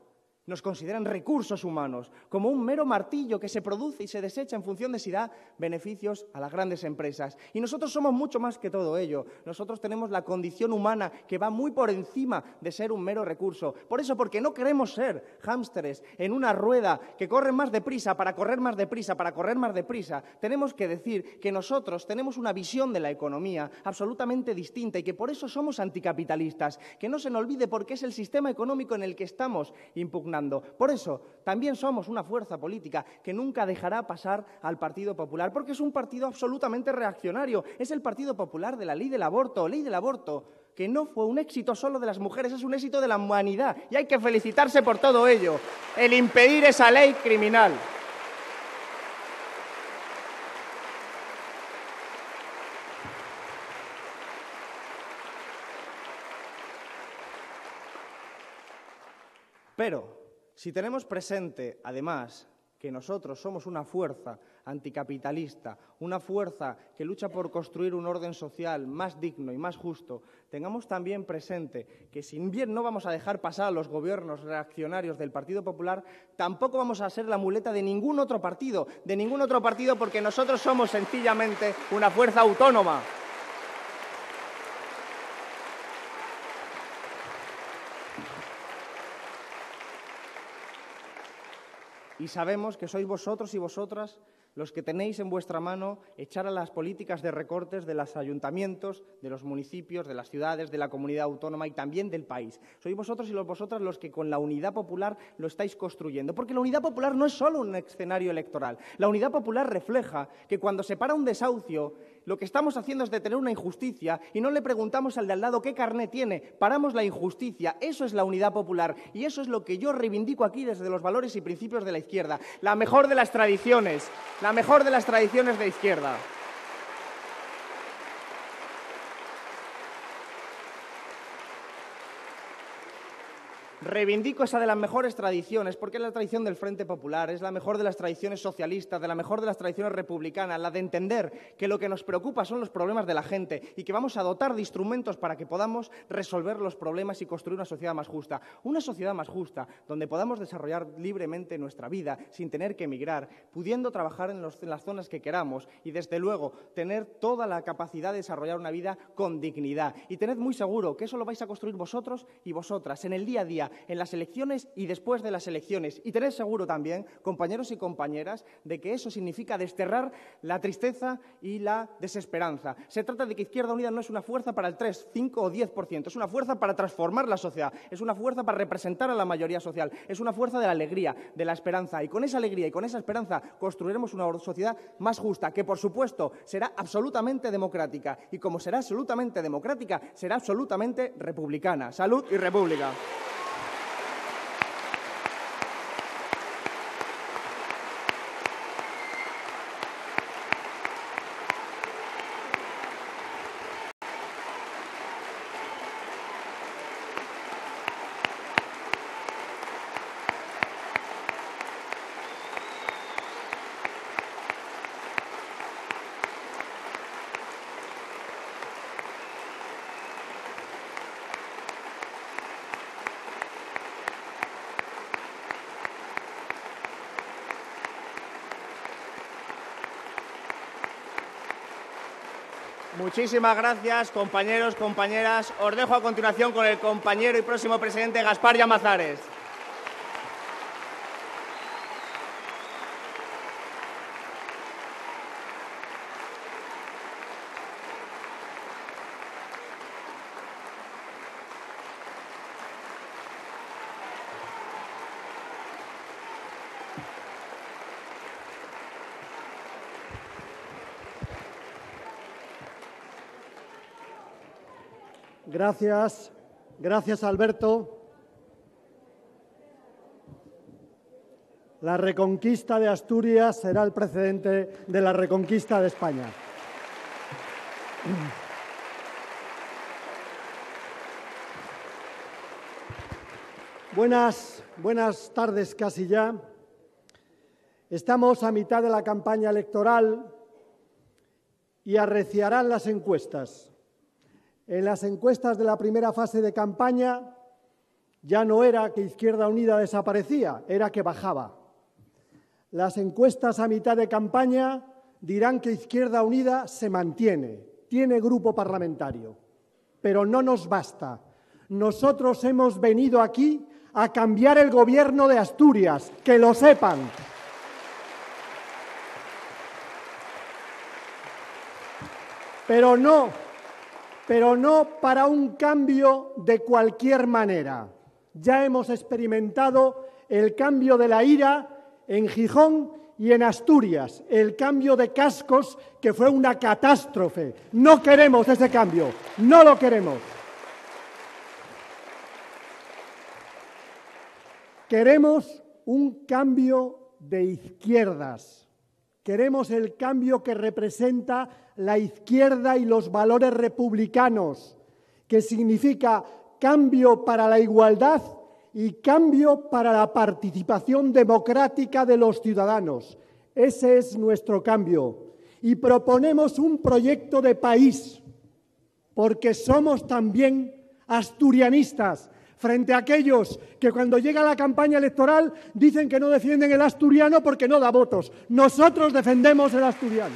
nos consideran recursos humanos, como un mero martillo que se produce y se desecha en función de si da beneficios a las grandes empresas. Y nosotros somos mucho más que todo ello. Nosotros tenemos la condición humana que va muy por encima de ser un mero recurso. Por eso, porque no queremos ser hámsteres en una rueda que corren más deprisa para correr más deprisa, para correr más deprisa, tenemos que decir que nosotros tenemos una visión de la economía absolutamente distinta y que por eso somos anticapitalistas. Que no se nos olvide porque es el sistema económico en el que estamos impugnando. gobernando. Por eso, también somos una fuerza política que nunca dejará pasar al Partido Popular, porque es un partido absolutamente reaccionario. Es el Partido Popular de la ley del aborto, que no fue un éxito solo de las mujeres, es un éxito de la humanidad. Y hay que felicitarse por todo ello. El impedir esa ley criminal. Pero, si tenemos presente, además, que nosotros somos una fuerza anticapitalista, una fuerza que lucha por construir un orden social más digno y más justo, tengamos también presente que si bien no vamos a dejar pasar a los gobiernos reaccionarios del Partido Popular, tampoco vamos a ser la muleta de ningún otro partido, porque nosotros somos sencillamente una fuerza autónoma. Y sabemos que sois vosotros y vosotras los que tenéis en vuestra mano echar a las políticas de recortes de los ayuntamientos, de los municipios, de las ciudades, de la comunidad autónoma y también del país. Sois vosotros y vosotras los que con la unidad popular lo estáis construyendo. Porque la unidad popular no es solo un escenario electoral. La unidad popular refleja que cuando se para un desahucio, lo que estamos haciendo es detener una injusticia y no le preguntamos al de al lado qué carné tiene. Paramos la injusticia. Eso es la unidad popular. Y eso es lo que yo reivindico aquí desde los valores y principios de la izquierda. La mejor de las tradiciones. La mejor de las tradiciones de izquierda. Reivindico esa de las mejores tradiciones, porque es la tradición del Frente Popular, es la mejor de las tradiciones socialistas, de la mejor de las tradiciones republicanas, la de entender que lo que nos preocupa son los problemas de la gente y que vamos a dotar de instrumentos para que podamos resolver los problemas y construir una sociedad más justa. Una sociedad más justa, donde podamos desarrollar libremente nuestra vida, sin tener que emigrar, pudiendo trabajar en las zonas que queramos y, desde luego, tener toda la capacidad de desarrollar una vida con dignidad. Y tened muy seguro que eso lo vais a construir vosotros y vosotras, en el día a día, en las elecciones y después de las elecciones. Y tened seguro también, compañeros y compañeras, de que eso significa desterrar la tristeza y la desesperanza. Se trata de que Izquierda Unida no es una fuerza para el 3, 5 o 10%, es una fuerza para transformar la sociedad, es una fuerza para representar a la mayoría social, es una fuerza de la alegría, de la esperanza. Y con esa alegría y con esa esperanza construiremos una sociedad más justa, que por supuesto será absolutamente democrática. Y como será absolutamente democrática, será absolutamente republicana. Salud y república. Muchísimas gracias, compañeros, compañeras. Os dejo a continuación con el compañero y próximo presidente Gaspar Llamazares. Gracias Alberto. La reconquista de Asturias será el precedente de la reconquista de España. Buenas tardes casi ya. Estamos a mitad de la campaña electoral y arreciarán las encuestas. En las encuestas de la primera fase de campaña ya no era que Izquierda Unida desaparecía, era que bajaba. Las encuestas a mitad de campaña dirán que Izquierda Unida se mantiene, tiene grupo parlamentario, pero no nos basta. Nosotros hemos venido aquí a cambiar el gobierno de Asturias, que lo sepan. Pero no para un cambio de cualquier manera. Ya hemos experimentado el cambio de la ira en Gijón y en Asturias, el cambio de cascos, que fue una catástrofe. No queremos ese cambio, no lo queremos. Queremos un cambio de izquierdas. Queremos el cambio que representa la izquierda y los valores republicanos, que significa cambio para la igualdad y cambio para la participación democrática de los ciudadanos. Ese es nuestro cambio. Y proponemos un proyecto de país, porque somos también asturianistas, frente a aquellos que cuando llega la campaña electoral dicen que no defienden el asturiano porque no da votos. Nosotros defendemos el asturiano.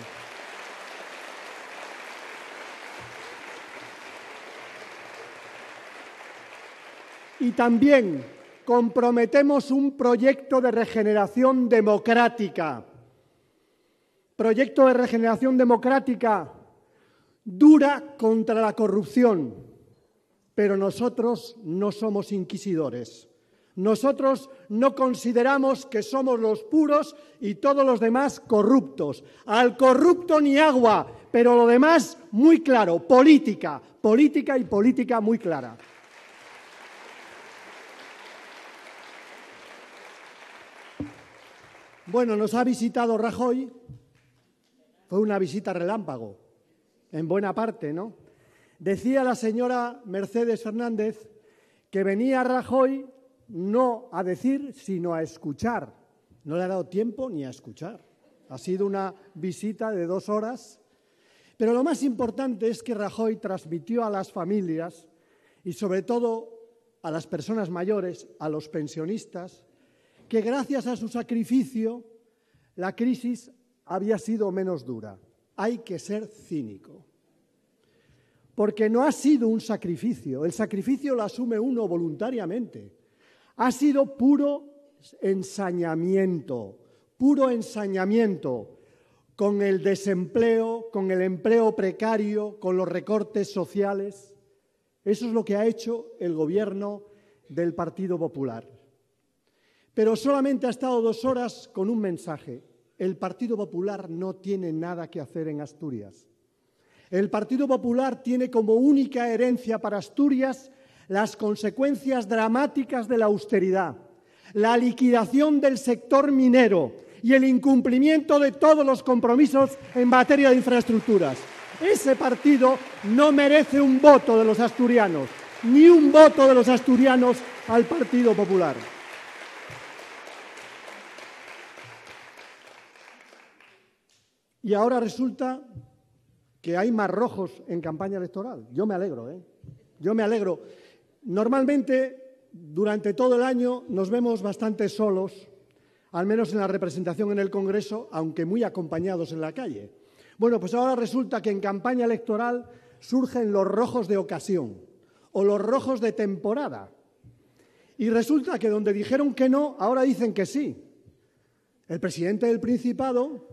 Y también comprometemos un proyecto de regeneración democrática. Proyecto de regeneración democrática dura contra la corrupción. Pero nosotros no somos inquisidores. Nosotros no consideramos que somos los puros y todos los demás corruptos. Al corrupto ni agua, pero lo demás muy claro, política, política y política muy clara. Bueno, nos ha visitado Rajoy. Fue una visita relámpago, en buena parte, ¿no? Decía la señora Mercedes Fernández que venía Rajoy no a decir, sino a escuchar. No le ha dado tiempo ni a escuchar. Ha sido una visita de 2 horas. Pero lo más importante es que Rajoy transmitió a las familias y sobre todo a las personas mayores, a los pensionistas, que gracias a su sacrificio la crisis había sido menos dura. Hay que ser cínico. Porque no ha sido un sacrificio, el sacrificio lo asume uno voluntariamente. Ha sido puro ensañamiento, con el desempleo, con el empleo precario, con los recortes sociales. Eso es lo que ha hecho el gobierno del Partido Popular. Pero solamente ha estado 2 horas con un mensaje. El Partido Popular no tiene nada que hacer en Asturias. El Partido Popular tiene como única herencia para Asturias las consecuencias dramáticas de la austeridad, la liquidación del sector minero y el incumplimiento de todos los compromisos en materia de infraestructuras. Ese partido no merece un voto de los asturianos, ni un voto de los asturianos al Partido Popular. Y ahora resulta que hay más rojos en campaña electoral. Yo me alegro, ¿eh? Yo me alegro. Normalmente, durante todo el año, nos vemos bastante solos, al menos en la representación en el Congreso, aunque muy acompañados en la calle. Bueno, pues ahora resulta que en campaña electoral surgen los rojos de ocasión o los rojos de temporada. Y resulta que donde dijeron que no, ahora dicen que sí. El presidente del Principado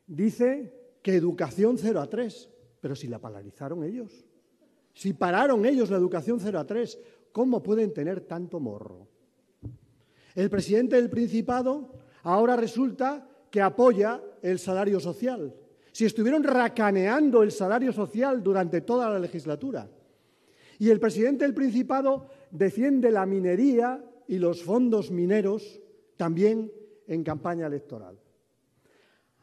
dice que educación 0 a 3, pero si la paralizaron ellos, si pararon ellos la educación 0 a 3, ¿cómo pueden tener tanto morro? El presidente del Principado ahora resulta que apoya el salario social. Si estuvieron racaneando el salario social durante toda la legislatura. Y el presidente del Principado defiende la minería y los fondos mineros también en campaña electoral.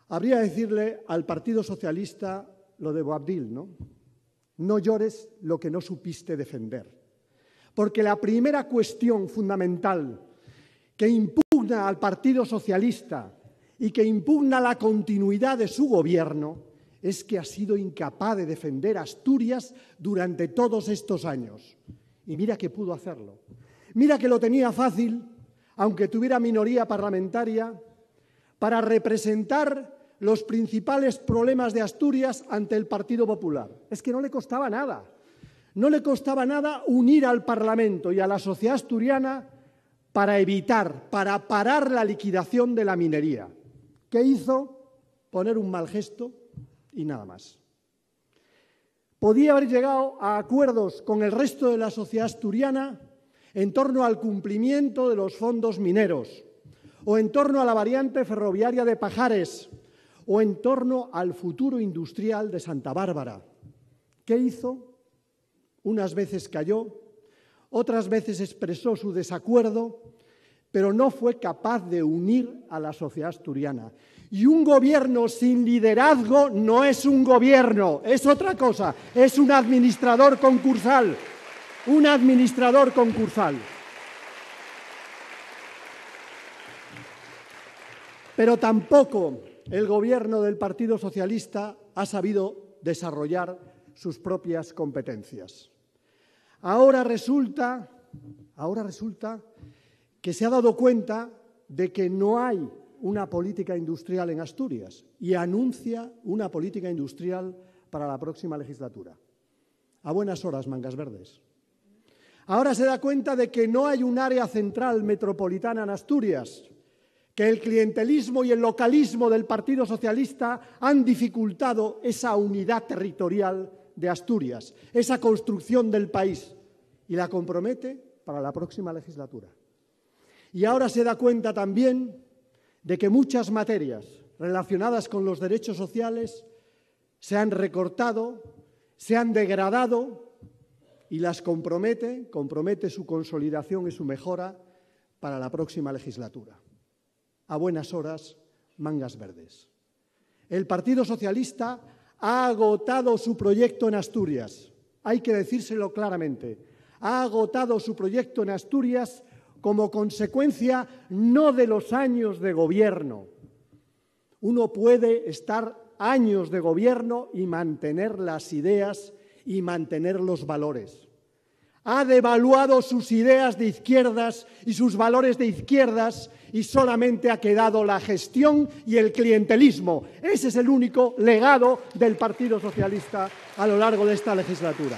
Habría que decirle al Partido Socialista lo de Boabdil, ¿no? No llores lo que no supiste defender. Porque la primera cuestión fundamental que impugna al Partido Socialista y que impugna la continuidad de su gobierno es que ha sido incapaz de defender Asturias durante todos estos años. Y mira que pudo hacerlo. Mira que lo tenía fácil, aunque tuviera minoría parlamentaria, para representar los principales problemas de Asturias ante el Partido Popular. Es que no le costaba nada. No le costaba nada unir al Parlamento y a la sociedad asturiana para evitar, para parar la liquidación de la minería. ¿Qué hizo? Poner un mal gesto y nada más. Podía haber llegado a acuerdos con el resto de la sociedad asturiana en torno al cumplimiento de los fondos mineros, o en torno a la variante ferroviaria de Pajares, o en torno al futuro industrial de Santa Bárbara. ¿Qué hizo? Unas veces calló, otras veces expresó su desacuerdo, pero no fue capaz de unir a la sociedad asturiana. Y un gobierno sin liderazgo no es un gobierno, es otra cosa, es un administrador concursal. Un administrador concursal. Pero tampoco el gobierno del Partido Socialista ha sabido desarrollar sus propias competencias. Ahora resulta que se ha dado cuenta de que no hay una política industrial en Asturias y anuncia una política industrial para la próxima legislatura. A buenas horas, Mangas Verdes. Ahora se da cuenta de que no hay un área central metropolitana en Asturias, que el clientelismo y el localismo del Partido Socialista han dificultado esa unidad territorial de Asturias, esa construcción del país, y la compromete para la próxima legislatura. Y ahora se da cuenta también de que muchas materias relacionadas con los derechos sociales se han recortado, se han degradado, y las compromete su consolidación y su mejora para la próxima legislatura. A buenas horas, Mangas Verdes. El Partido Socialista ha agotado su proyecto en Asturias. Hay que decírselo claramente. Ha agotado su proyecto en Asturias como consecuencia no de los años de gobierno. Uno puede estar años de gobierno y mantener las ideas y mantener los valores. Ha devaluado sus ideas de izquierdas y sus valores de izquierdas y solamente ha quedado la gestión y el clientelismo. Ese es el único legado del Partido Socialista a lo largo de esta legislatura.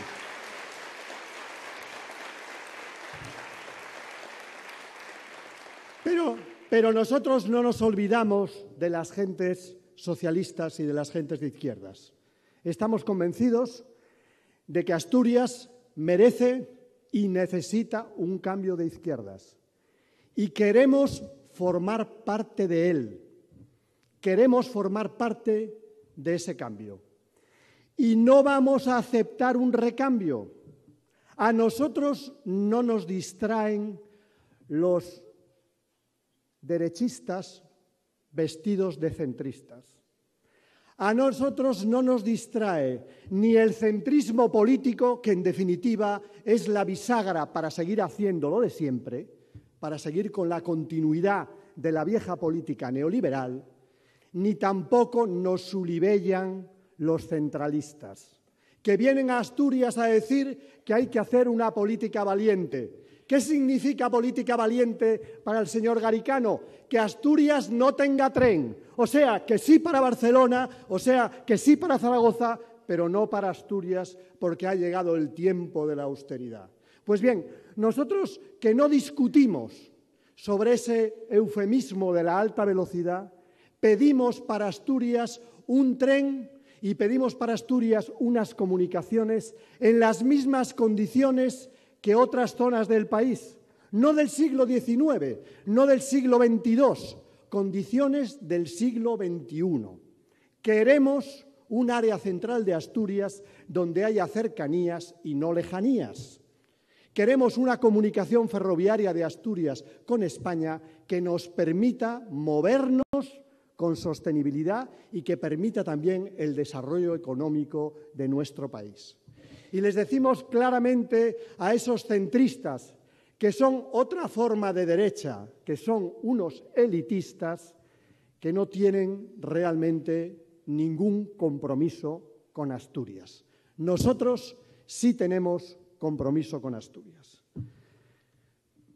Pero nosotros no nos olvidamos de las gentes socialistas y de las gentes de izquierdas. Estamos convencidos de que Asturias merece y necesita un cambio de izquierdas. Y queremos formar parte de él. Queremos formar parte de ese cambio. Y no vamos a aceptar un recambio. A nosotros no nos distraen los derechistas vestidos de centristas. A nosotros no nos distrae ni el centrismo político, que en definitiva es la bisagra para seguir haciendo lo de siempre, para seguir con la continuidad de la vieja política neoliberal, ni tampoco nos sulibellan los centralistas, que vienen a Asturias a decir que hay que hacer una política valiente. ¿Qué significa política valiente para el señor Garicano? Que Asturias no tenga tren. O sea, que sí para Barcelona, o sea, que sí para Zaragoza, pero no para Asturias, porque ha llegado el tiempo de la austeridad. Pues bien, nosotros que no discutimos sobre ese eufemismo de la alta velocidad, pedimos para Asturias un tren y pedimos para Asturias unas comunicaciones en las mismas condiciones que otras zonas del país, no del siglo XIX, no del siglo XXII, condiciones del siglo XXI. Queremos un área central de Asturias donde haya cercanías y no lejanías. Queremos una comunicación ferroviaria de Asturias con España que nos permita movernos con sostenibilidad y que permita también el desarrollo económico de nuestro país. Y les decimos claramente a esos centristas, que son otra forma de derecha, que son unos elitistas, que no tienen realmente ningún compromiso con Asturias. Nosotros sí tenemos compromiso con Asturias.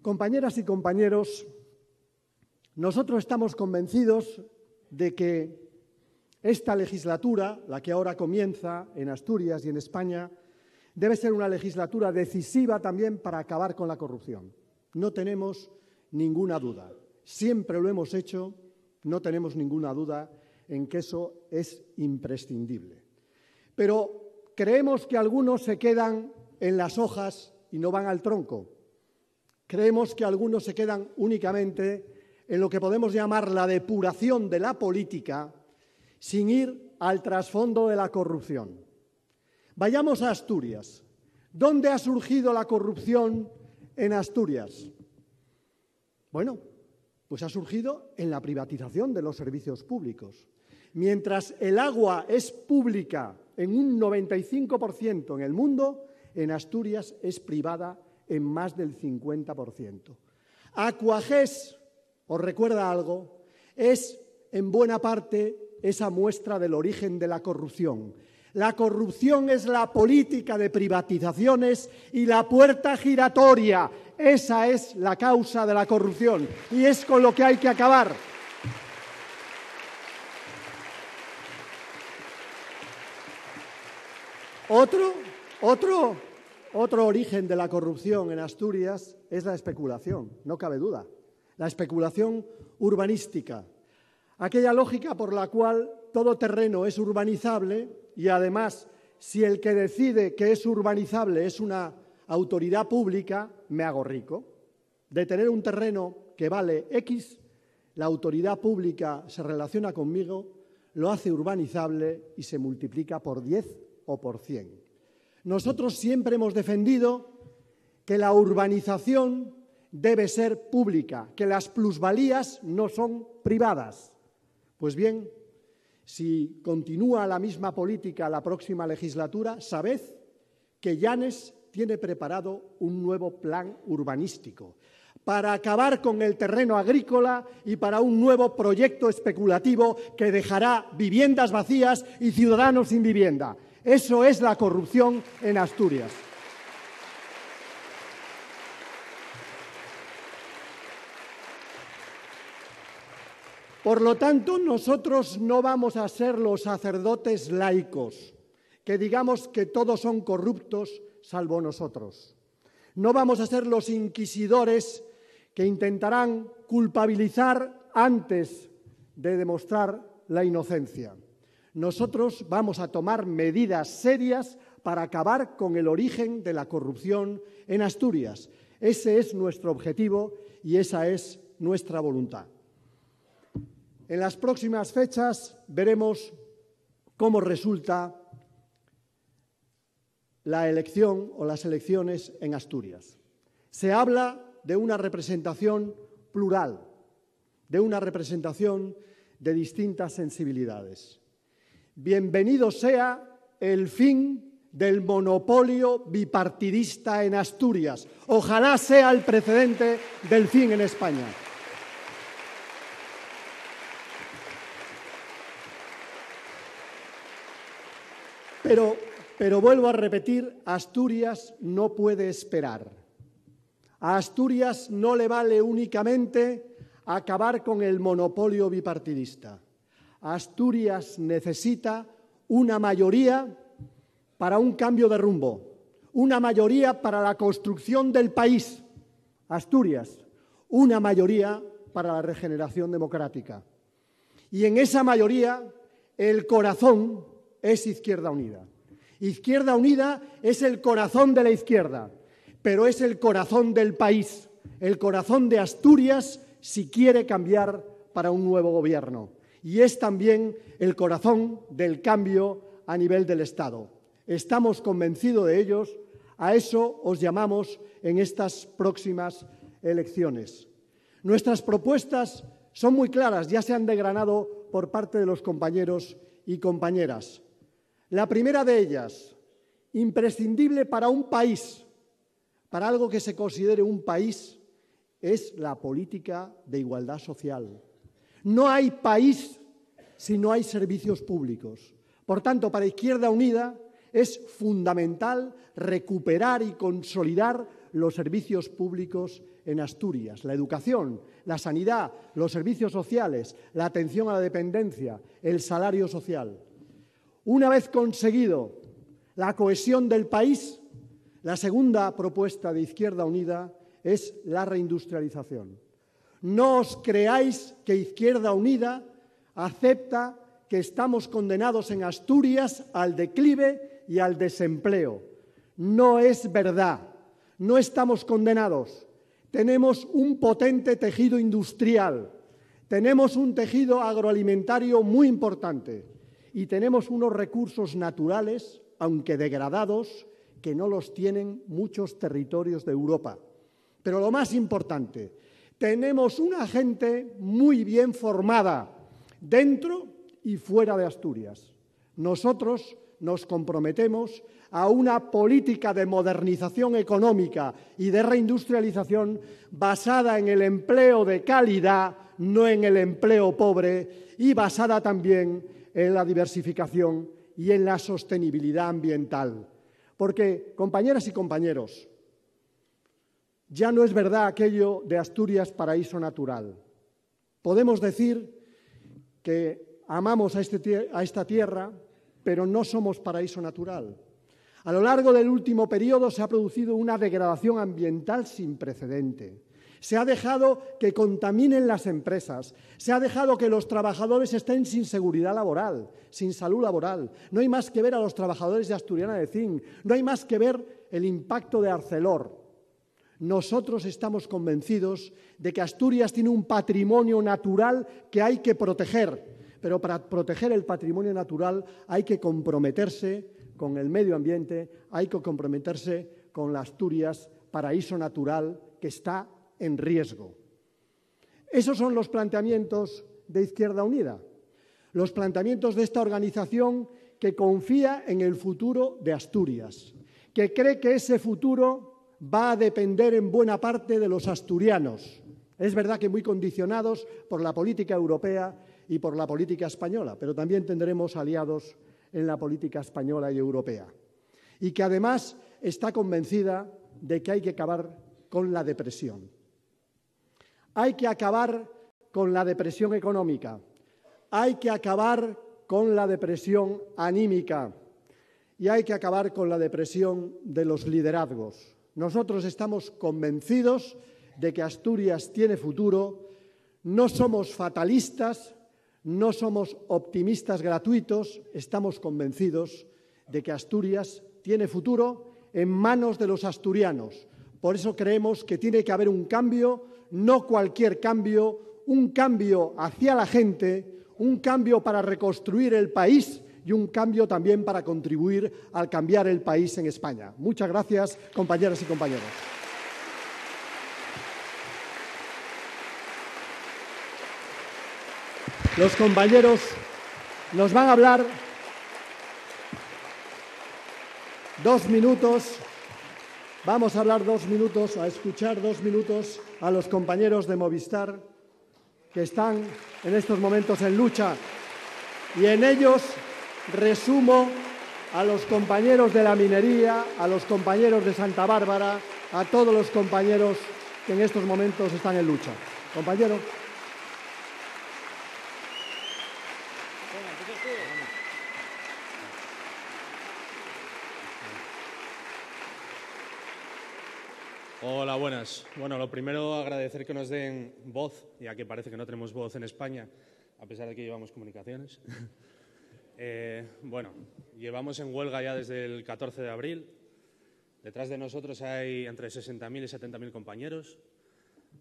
Compañeras y compañeros, nosotros estamos convencidos de que esta legislatura, la que ahora comienza en Asturias y en España, debe ser una legislatura decisiva también para acabar con la corrupción. No tenemos ninguna duda. Siempre lo hemos hecho, no tenemos ninguna duda en que eso es imprescindible. Pero creemos que algunos se quedan en las hojas y no van al tronco. creemos que algunos se quedan únicamente en lo que podemos llamar la depuración de la política sin ir al trasfondo de la corrupción. Vayamos a Asturias. ¿Dónde ha surgido la corrupción en Asturias? Bueno, pues ha surgido en la privatización de los servicios públicos. Mientras el agua es pública en un 95% en el mundo, en Asturias es privada en más del 50%. Aquagés, ¿os recuerda algo? Es, en buena parte, esa muestra del origen de la corrupción. La corrupción es la política de privatizaciones y la puerta giratoria. Esa es la causa de la corrupción y es con lo que hay que acabar. Otro origen de la corrupción en Asturias es la especulación, no cabe duda. La especulación urbanística, aquella lógica por la cual todo terreno es urbanizable y además, si el que decide que es urbanizable es una autoridad pública, me hago rico. De tener un terreno que vale X, la autoridad pública se relaciona conmigo, lo hace urbanizable y se multiplica por 10 o por 100. Nosotros siempre hemos defendido que la urbanización debe ser pública, que las plusvalías no son privadas. Pues bien, si continúa la misma política la próxima legislatura, sabed que Llanes tiene preparado un nuevo plan urbanístico para acabar con el terreno agrícola y para un nuevo proyecto especulativo que dejará viviendas vacías y ciudadanos sin vivienda. Eso es la corrupción en Asturias. Por lo tanto, nosotros no vamos a ser los sacerdotes laicos, que digamos que todos son corruptos salvo nosotros. No vamos a ser los inquisidores que intentarán culpabilizar antes de demostrar la inocencia. Nosotros vamos a tomar medidas serias para acabar con el origen de la corrupción en Asturias. Ese es nuestro objetivo y esa es nuestra voluntad. En las próximas fechas veremos cómo resulta la elección o las elecciones en Asturias. Se habla de una representación plural, de una representación de distintas sensibilidades. Bienvenido sea el fin del monopolio bipartidista en Asturias. Ojalá sea el precedente del fin en España. Pero vuelvo a repetir, Asturias no puede esperar. A Asturias no le vale únicamente acabar con el monopolio bipartidista. Asturias necesita una mayoría para un cambio de rumbo, una mayoría para la construcción del país. Asturias, una mayoría para la regeneración democrática. Y en esa mayoría, el corazón es Izquierda Unida. Izquierda Unida es el corazón de la izquierda, pero es el corazón del país, el corazón de Asturias si quiere cambiar para un nuevo gobierno. Y es también el corazón del cambio a nivel del Estado. Estamos convencidos de ellos, a eso os llamamos en estas próximas elecciones. Nuestras propuestas son muy claras, ya se han desgranado por parte de los compañeros y compañeras. La primera de ellas, imprescindible para un país, para algo que se considere un país, es la política de igualdad social. No hay país si no hay servicios públicos. Por tanto, para Izquierda Unida es fundamental recuperar y consolidar los servicios públicos en Asturias, la educación, la sanidad, los servicios sociales, la atención a la dependencia, el salario social. Una vez conseguido la cohesión del país, la segunda propuesta de Izquierda Unida es la reindustrialización. No os creáis que Izquierda Unida acepta que estamos condenados en Asturias al declive y al desempleo. No es verdad, no estamos condenados, tenemos un potente tejido industrial, tenemos un tejido agroalimentario muy importante y tenemos unos recursos naturales, aunque degradados, que no los tienen muchos territorios de Europa. Pero lo más importante, tenemos una gente muy bien formada dentro y fuera de Asturias. Nosotros nos comprometemos a una política de modernización económica y de reindustrialización basada en el empleo de calidad, no en el empleo pobre, y basada también en la diversificación y en la sostenibilidad ambiental. Porque, compañeras y compañeros, ya no es verdad aquello de Asturias paraíso natural. Podemos decir que amamos a esta tierra, pero no somos paraíso natural. A lo largo del último periodo se ha producido una degradación ambiental sin precedente. Se ha dejado que contaminen las empresas, se ha dejado que los trabajadores estén sin seguridad laboral, sin salud laboral. No hay más que ver a los trabajadores de Asturiana de Zinc, no hay más que ver el impacto de Arcelor. Nosotros estamos convencidos de que Asturias tiene un patrimonio natural que hay que proteger, pero para proteger el patrimonio natural hay que comprometerse con el medio ambiente, hay que comprometerse con la Asturias paraíso natural que está en riesgo. Esos son los planteamientos de Izquierda Unida, los planteamientos de esta organización que confía en el futuro de Asturias, que cree que ese futuro va a depender en buena parte de los asturianos. Es verdad que muy condicionados por la política europea y por la política española, pero también tendremos aliados en la política española y europea. Y que además está convencida de que hay que acabar con la depresión. Hay que acabar con la depresión económica, hay que acabar con la depresión anímica y hay que acabar con la depresión de los liderazgos. Nosotros estamos convencidos de que Asturias tiene futuro, no somos fatalistas, no somos optimistas gratuitos, estamos convencidos de que Asturias tiene futuro en manos de los asturianos. Por eso creemos que tiene que haber un cambio, no cualquier cambio, un cambio hacia la gente, un cambio para reconstruir el país y un cambio también para contribuir al cambiar el país en España. Muchas gracias, compañeras y compañeros. Los compañeros nos van a hablar 2 minutos. Vamos a hablar 2 minutos, a escuchar 2 minutos a los compañeros de Movistar que están en estos momentos en lucha. Y en ellos resumo a los compañeros de la minería, a los compañeros de Santa Bárbara, a todos los compañeros que en estos momentos están en lucha. Compañero. Hola, buenas. Bueno, lo primero, agradecer que nos den voz, ya que parece que no tenemos voz en España, a pesar de que llevamos comunicaciones. Bueno, llevamos en huelga ya desde el 14 de abril. Detrás de nosotros hay entre 60.000 y 70.000 compañeros.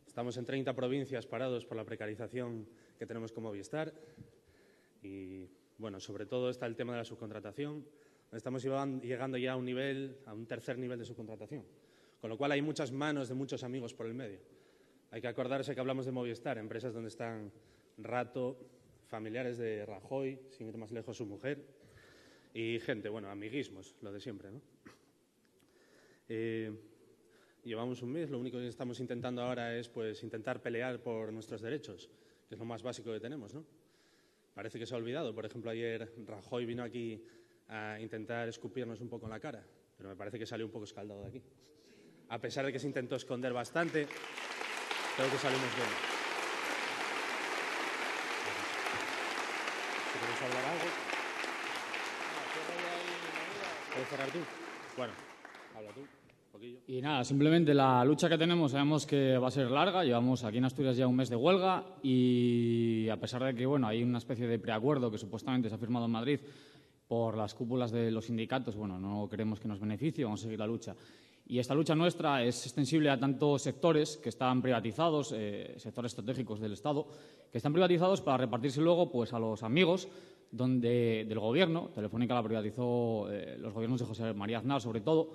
Estamos en 30 provincias parados por la precarización que tenemos con Movistar. Y, bueno, sobre todo está el tema de la subcontratación. Estamos llegando ya a un tercer nivel de subcontratación. Con lo cual hay muchas manos de muchos amigos por el medio. Hay que acordarse que hablamos de Movistar, empresas donde están Rato, familiares de Rajoy, sin ir más lejos su mujer, y gente, bueno, amiguismos, lo de siempre, ¿no? Llevamos un mes, lo único que estamos intentando ahora es pues intentar pelear por nuestros derechos, que es lo más básico que tenemos, ¿no? Parece que se ha olvidado. Por ejemplo, ayer Rajoy vino aquí a intentar escupirnos un poco en la cara, pero me parece que salió un poco escaldado de aquí. A pesar de que se intentó esconder bastante, creo que salimos bien. ¿Si quieres hablar algo? ¿Puedes cerrar tú? Bueno, habla tú, un poquillo. Y nada, simplemente la lucha que tenemos sabemos que va a ser larga. Llevamos aquí en Asturias ya un mes de huelga y a pesar de que bueno, hay una especie de preacuerdo que supuestamente se ha firmado en Madrid por las cúpulas de los sindicatos, bueno, no queremos que nos beneficie, vamos a seguir la lucha. Y esta lucha nuestra es extensible a tantos sectores que están privatizados, sectores estratégicos del Estado, que están privatizados para repartirse luego pues, a los amigos del Gobierno. Telefónica la privatizó los gobiernos de José María Aznar, sobre todo,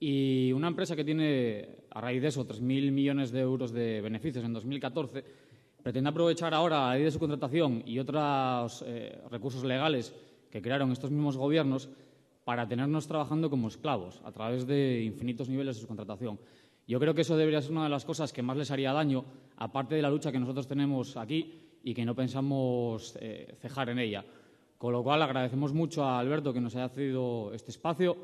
y una empresa que tiene, a raíz de eso, 3.000 millones de euros de beneficios en 2014, pretende aprovechar ahora la ley de subcontratación y otros recursos legales que crearon estos mismos gobiernos para tenernos trabajando como esclavos a través de infinitos niveles de subcontratación. Yo creo que eso debería ser una de las cosas que más les haría daño, aparte de la lucha que nosotros tenemos aquí y que no pensamos cejar en ella. Con lo cual, agradecemos mucho a Alberto que nos haya cedido este espacio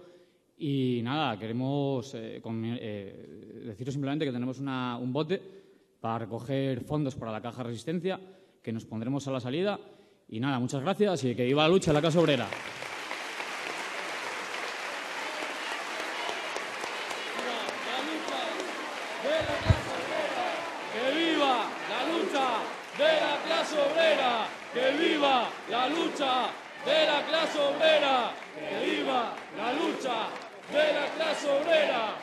y, nada, queremos deciros simplemente que tenemos un bote para recoger fondos para la Caja Resistencia, que nos pondremos a la salida. Y, nada, muchas gracias y que viva la lucha de la clase obrera. ¡Que viva la lucha de la clase obrera! ¡Que viva la lucha de la clase obrera!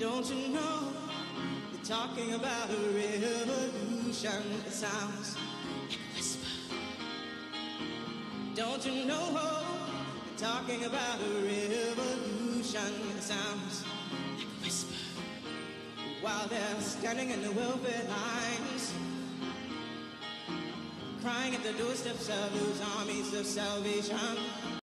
Don't you know they're talking about a revolution? It sounds like a whisper. Don't you know they're talking about a revolution? It sounds like a whisper. While they're standing in the welfare lines, crying at the doorsteps of those armies of salvation.